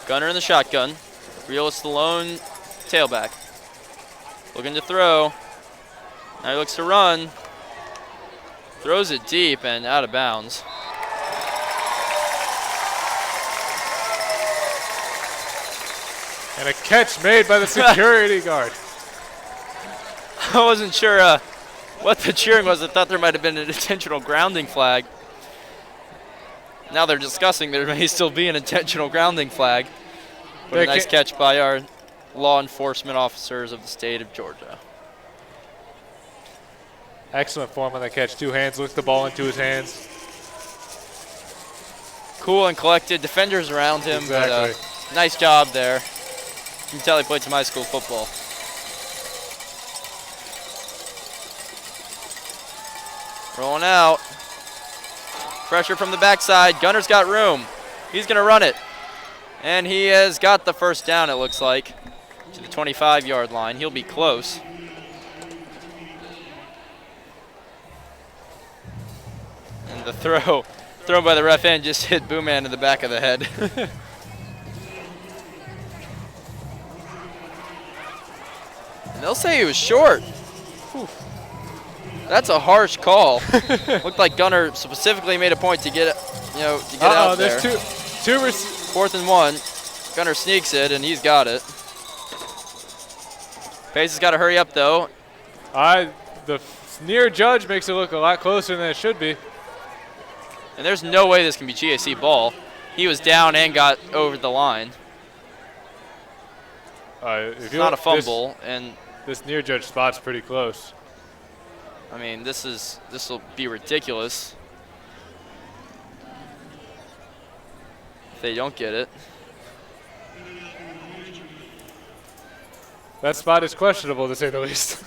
Gunner in the shotgun. Realist the lone tailback. Looking to throw. Now he looks to run. Throws it deep and out of bounds. And a catch made by the security guard. I wasn't sure what the cheering was. I thought there might have been an intentional grounding flag. Now they're discussing there may still be an intentional grounding flag. But a nice catch by our law enforcement officers of the state of Georgia. Excellent form on that catch. 2 hands, lifts the ball into his hands. Cool and collected. Defenders around him. Exactly. But nice job there. You can tell he played some high school football. Rolling out. Pressure from the backside. Gunner's got room. He's going to run it. And he has got the first down, it looks like, to the 25-yard line. He'll be close. And the thrown by the ref end just hit Booman in the back of the head. And they'll say he was short. Whew. That's a harsh call. Looked like Gunner specifically made a point to get, out there. There's two 4th and 1. Gunner sneaks it, and he's got it. Pace has got to hurry up, though. The near judge makes it look a lot closer than it should be. And there's no way this can be GAC ball. He was down and got over the line. It's not a fumble, and this near judge spot's pretty close. I mean, this will be ridiculous if they don't get it. That spot is questionable, to say the least.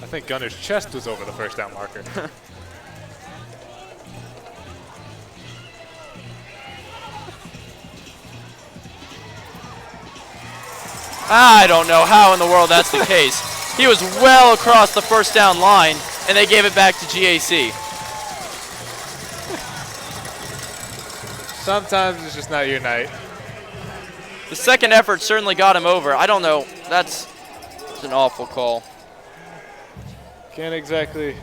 I think Gunner's chest was over the first down marker. I don't know how in the world that's the case. He was well across the first down line, and they gave it back to GAC. Sometimes it's just not your night. The second effort certainly got him over. I don't know. That's an awful call. Can't exactly.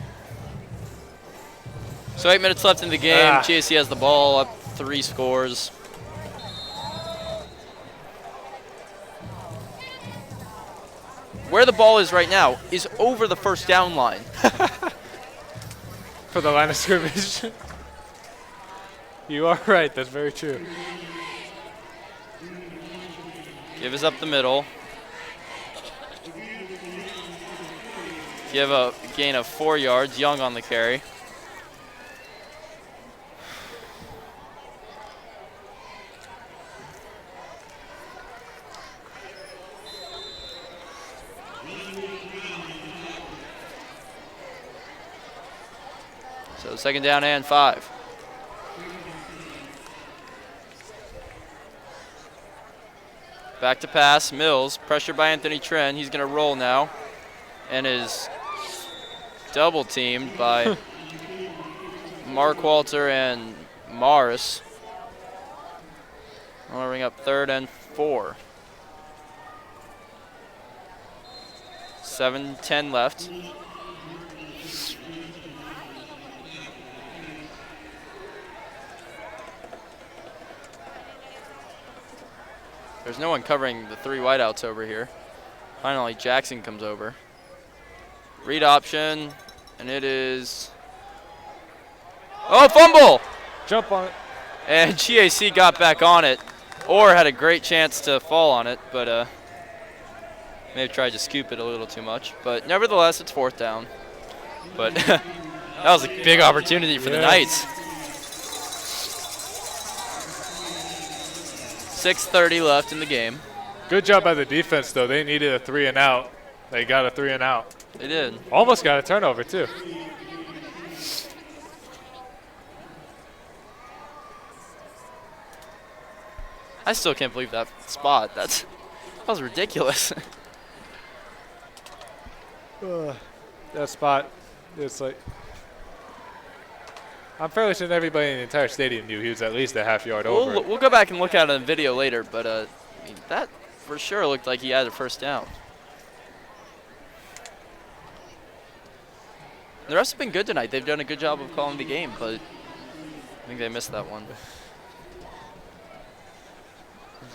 So 8 minutes left in the game. GAC has the ball, up 3 scores. Where the ball is right now is over the first down line. For the line of scrimmage. You are right. That's very true. Give us up the middle. Give a gain of 4 yards. Young on the carry. So second down and 5. Back to pass, Mills, pressured by Anthony Tren. He's going to roll now and is double teamed by Mark Walter and Morris. I'm going to ring up 3rd and 4. 7:10 left. There's no one covering the 3 wideouts over here. Finally, Jackson comes over. Read option, and it is... Oh, fumble! Jump on it. And GAC got back on it, or had a great chance to fall on it, but may have tried to scoop it a little too much. But nevertheless, it's 4th down. But that was a big opportunity for the Knights. 6:30 left in the game. Good job by the defense, though. They needed a 3 and out. They got a 3 and out. They did. Almost got a turnover, too. I still can't believe that spot. That was ridiculous. That spot, it's like, I'm fairly certain everybody in the entire stadium knew he was at least a half yard over. We'll go back and look at it in video later, but I mean, that for sure looked like he had a first down. The refs have been good tonight. They've done a good job of calling the game, but I think they missed that one.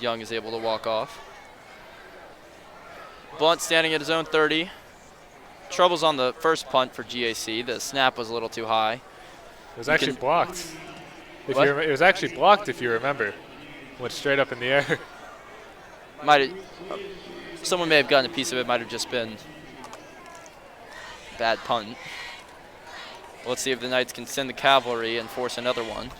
Young is able to walk off. Blunt standing at his own 30. Troubles on the first punt for GAC. The snap was a little too high. It was actually blocked. It was actually blocked, if you remember. Went straight up in the air. Someone may have gotten a piece of it. Might have just been bad punt. Let's see if the Knights can send the cavalry and force another one.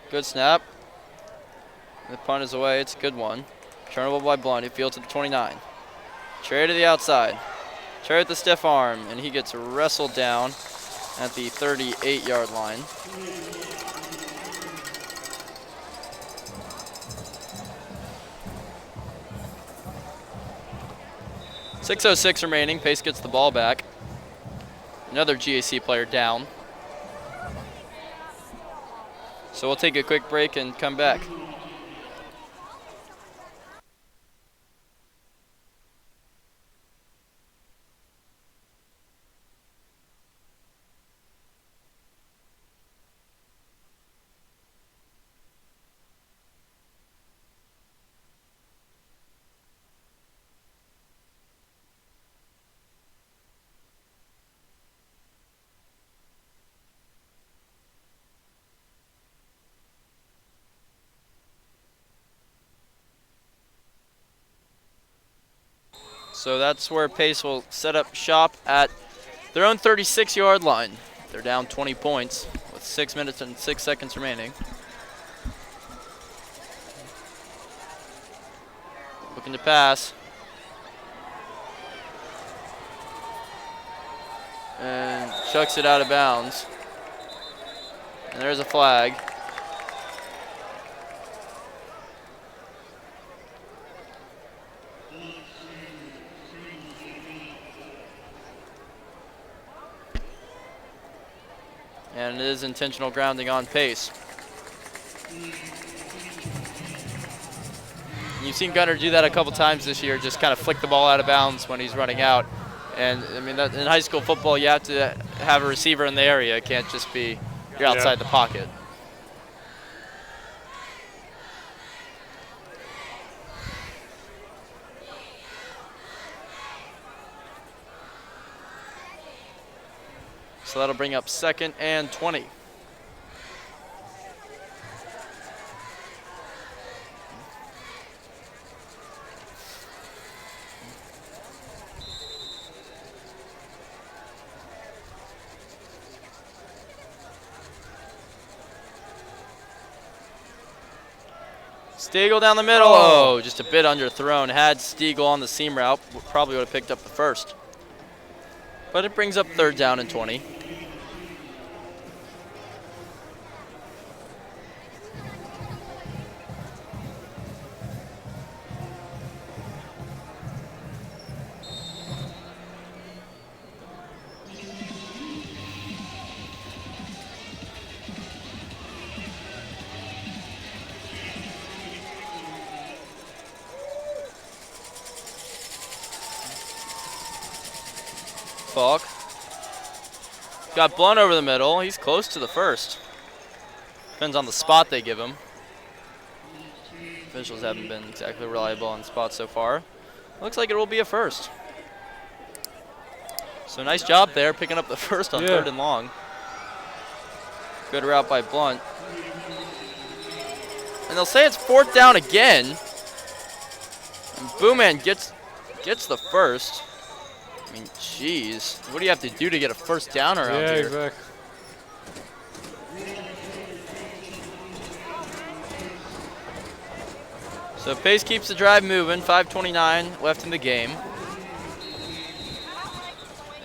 Good snap. The punt is away. It's a good one. Turnable by Blunt. He fields to the 29. Cherry to the outside. Cherry with the stiff arm, and he gets wrestled down at the 38-yard line. .606 remaining. Pace gets the ball back. Another GAC player down. So we'll take a quick break and come back. So that's where Pace will set up shop at their own 36-yard line. They're down 20 points with 6 minutes and 6 seconds remaining. Looking to pass. And chucks it out of bounds. And there's a flag. And it is intentional grounding on Pace. You've seen Gunner do that a couple times this year, just kind of flick the ball out of bounds when he's running out. And I mean, in high school football, you have to have a receiver in the area. It can't just be you're outside the pocket. So that'll bring up 2nd and 20. Stiegel down the middle. Oh, just a bit underthrown. Had Stiegel on the seam route, probably would have picked up the first. But it brings up 3rd down and 20. Falk. Got Blunt over the middle. He's close to the first. Depends on the spot they give him. Officials haven't been exactly reliable on spots so far. Looks like it will be a first. So nice job there, picking up the first on 3rd and long. Good route by Blunt. And they'll say it's 4th down again. And Booman gets the first. I mean, jeez. What do you have to do to get a first down around here? Yeah, exactly. So Pace keeps the drive moving. 5:29 left in the game.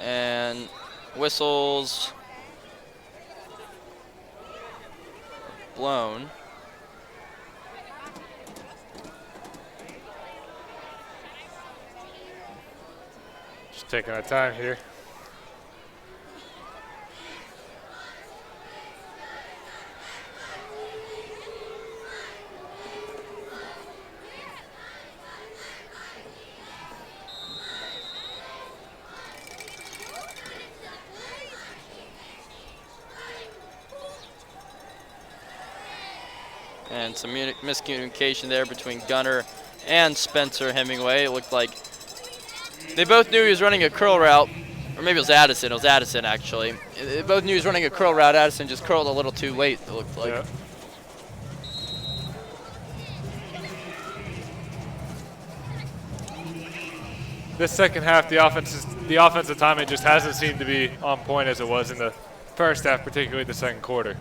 And whistles blown. Just taking our time here. And some miscommunication there between Gunner and Spencer Hemingway. It looked like they both knew he was running a curl route, or maybe it was Addison. It was Addison, actually. They both knew he was running a curl route. Addison just curled a little too late, it looked like. Yeah. This second half, the offensive timing just hasn't seemed to be on point as it was in the first half, particularly the second quarter.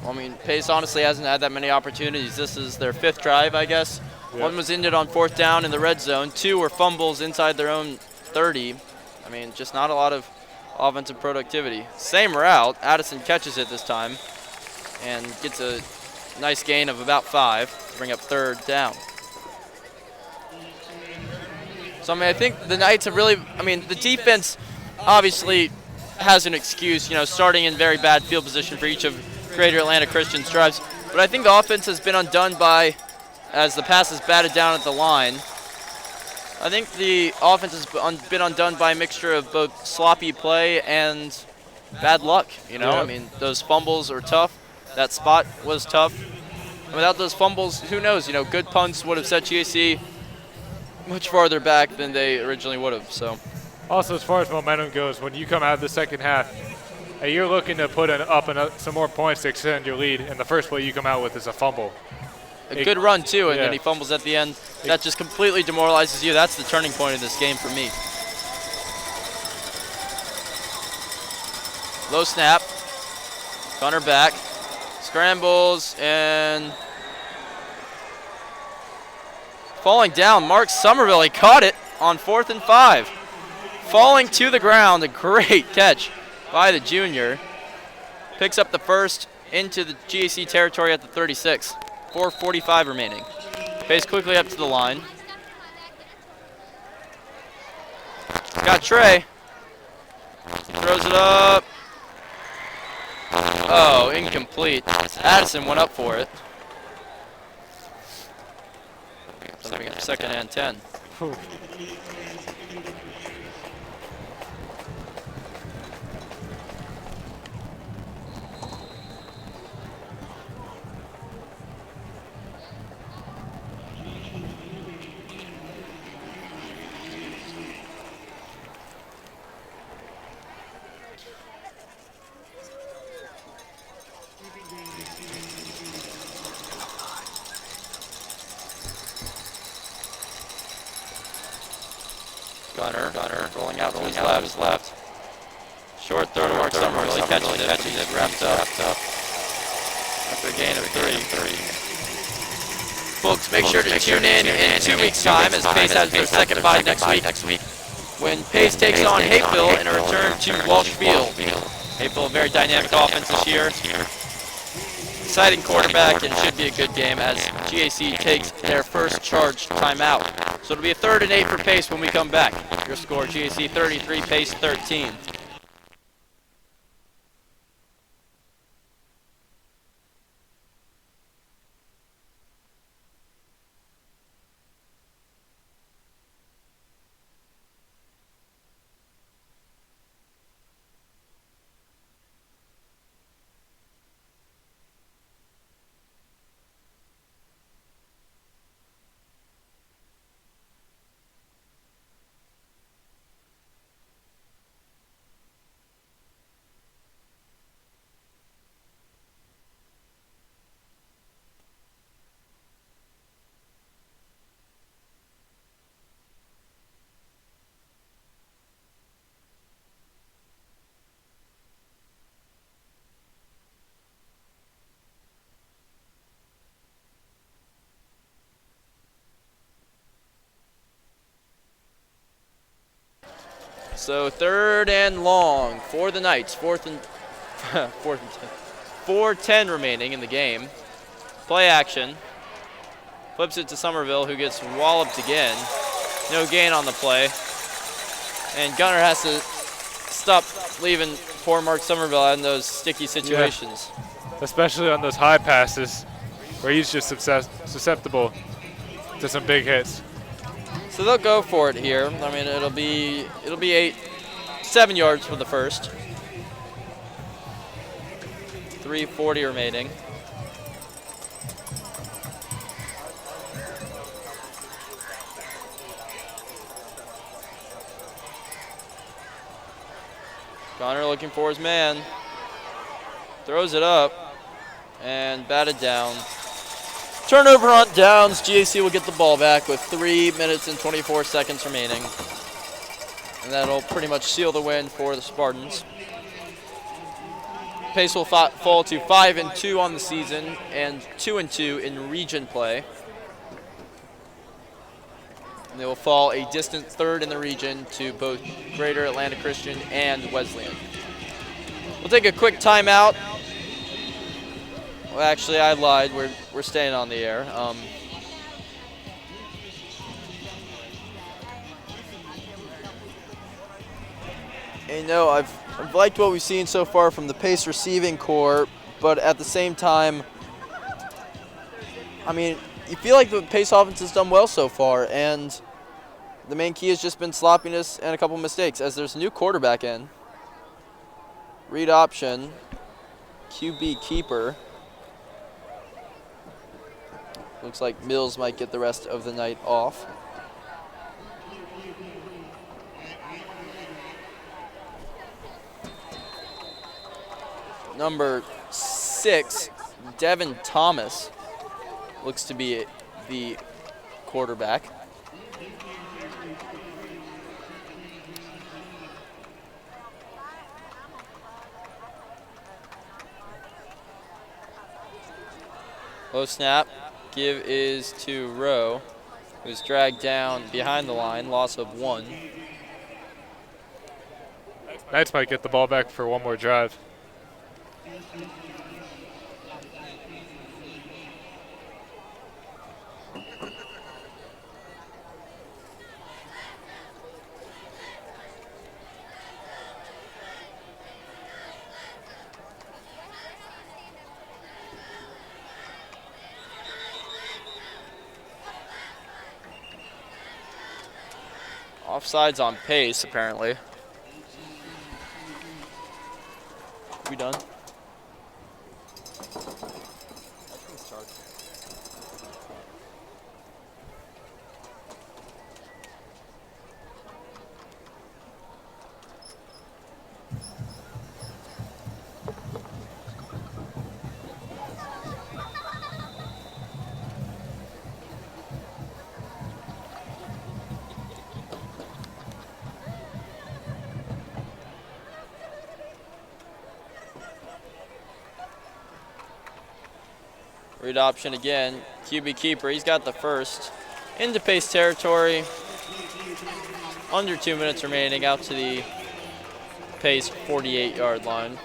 I mean, Pace honestly hasn't had that many opportunities. This is their 5th drive, I guess. Yep. 1 was ended on 4th down in the red zone. 2 were fumbles inside their own 30. I mean, just not a lot of offensive productivity. Same route. Addison catches it this time and gets a nice gain of about 5 to bring up 3rd down. So, I mean, I think the Knights have really, I mean, the defense obviously has an excuse, you know, starting in very bad field position for each of Greater Atlanta Christian's drives. But I think the offense has been undone by, as the pass is batted down at the line, I think the offense has been undone by a mixture of both sloppy play and bad luck, you know? Yeah. I mean, those fumbles are tough. That spot was tough. And without those fumbles, who knows? You know, good punts would have set GAC much farther back than they originally would have, so. Also, as far as momentum goes, when you come out of the second half, and you're looking to put some more points to extend your lead, and the first play you come out with is a fumble. A good run, too, and yeah. then he fumbles at the end. That just completely demoralizes you. That's the turning point of this game for me. Low snap. Gunner back. Scrambles, and falling down. Mark Somerville, he caught it on 4th and 5. Falling to the ground, a great catch by the junior. Picks up the first into the GAC territory at the 36. 4:45 remaining. Pace quickly up to the line. Got Trey. Throws it up. Oh, incomplete. Addison went up for it. So we got 2nd and 10. Gunner, rolling out to his left. Short throw to Mark Somerville, he catches it, wrapped up. After a gain of 3. Folks, make sure to tune in 2 weeks' time as Pace has their second bye next week. When Pace takes on Hapeville in a return to Walsh Field. Hapeville, a very dynamic offense this year. Exciting quarterback, and it should be a good game as GAC takes their first charge timeout. So it'll be a 3rd and 8 for Pace when we come back. Your score, GAC 33, Pace 13. So 3rd and long for the Knights. 4th and 4:10 remaining in the game. Play action. Flips it to Somerville, who gets walloped again. No gain on the play. And Gunner has to stop leaving poor Mark Somerville in those sticky situations. Yeah. Especially on those high passes where he's just susceptible to some big hits. So they'll go for it here. I mean, it'll be 7 yards for the first. 3:40 remaining. Connor looking for his man. Throws it up and batted down. Turnover on downs. GAC will get the ball back with 3 minutes and 24 seconds remaining. And that'll pretty much seal the win for the Spartans. Pace will fall to 5-2 on the season and 2-2 in region play. And they will fall a distant 3rd in the region to both Greater Atlanta Christian and Wesleyan. We'll take a quick timeout. Well, actually, I lied. We're staying on the air. And no, I've liked what we've seen so far from the Pace receiving core, but at the same time, I mean, you feel like the Pace offense has done well so far, and the main key has just been sloppiness and a couple mistakes, as there's a new quarterback in. Read option, QB keeper. Looks like Mills might get the rest of the night off. Number 6, Devin Thomas, looks to be the quarterback. Low snap. Give is to Rowe, who's dragged down behind the line, loss of 1. Knights might get the ball back for one more drive. Offsides on Pace, apparently. We done? Read option again. QB keeper, he's got the first. Into Pace territory. Under 2 minutes remaining, out to the Pace 48-yard line.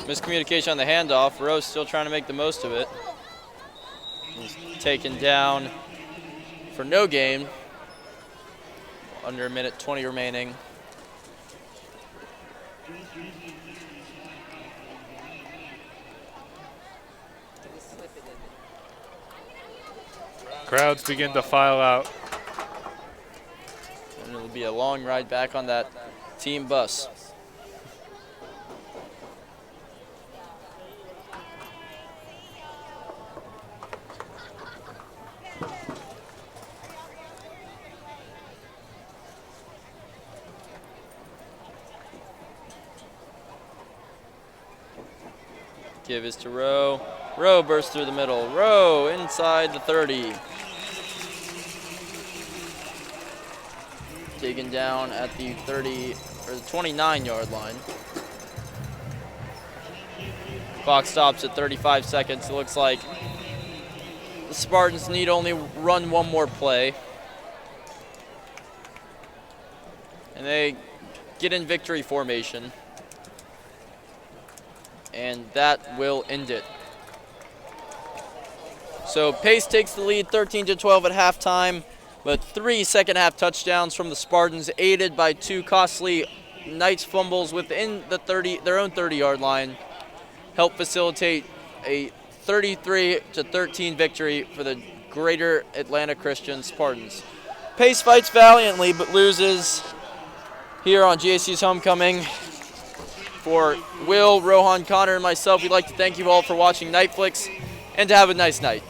Miscommunication on the handoff. Rose still trying to make the most of it. He's taken down for no gain. Under a minute 20 remaining. Crowds begin to file out. And it'll be a long ride back on that team bus. Give is to Rowe. Rowe bursts through the middle. Rowe inside the 30. Taken down at the 30 or the 29-yard line. Clock stops at 35 seconds. It looks like the Spartans need only run one more play. And they get in victory formation. And that will end it. So Pace takes the lead 13-12 at halftime, but 3 second-half touchdowns from the Spartans, aided by 2 costly Knights fumbles within the their own 30-yard line, help facilitate a 33-13 victory for the Greater Atlanta Christian Spartans. Pace fights valiantly, but loses here on GAC's homecoming. For Will, Rohan, Connor, and myself, we'd like to thank you all for watching Nightflix, and to have a nice night.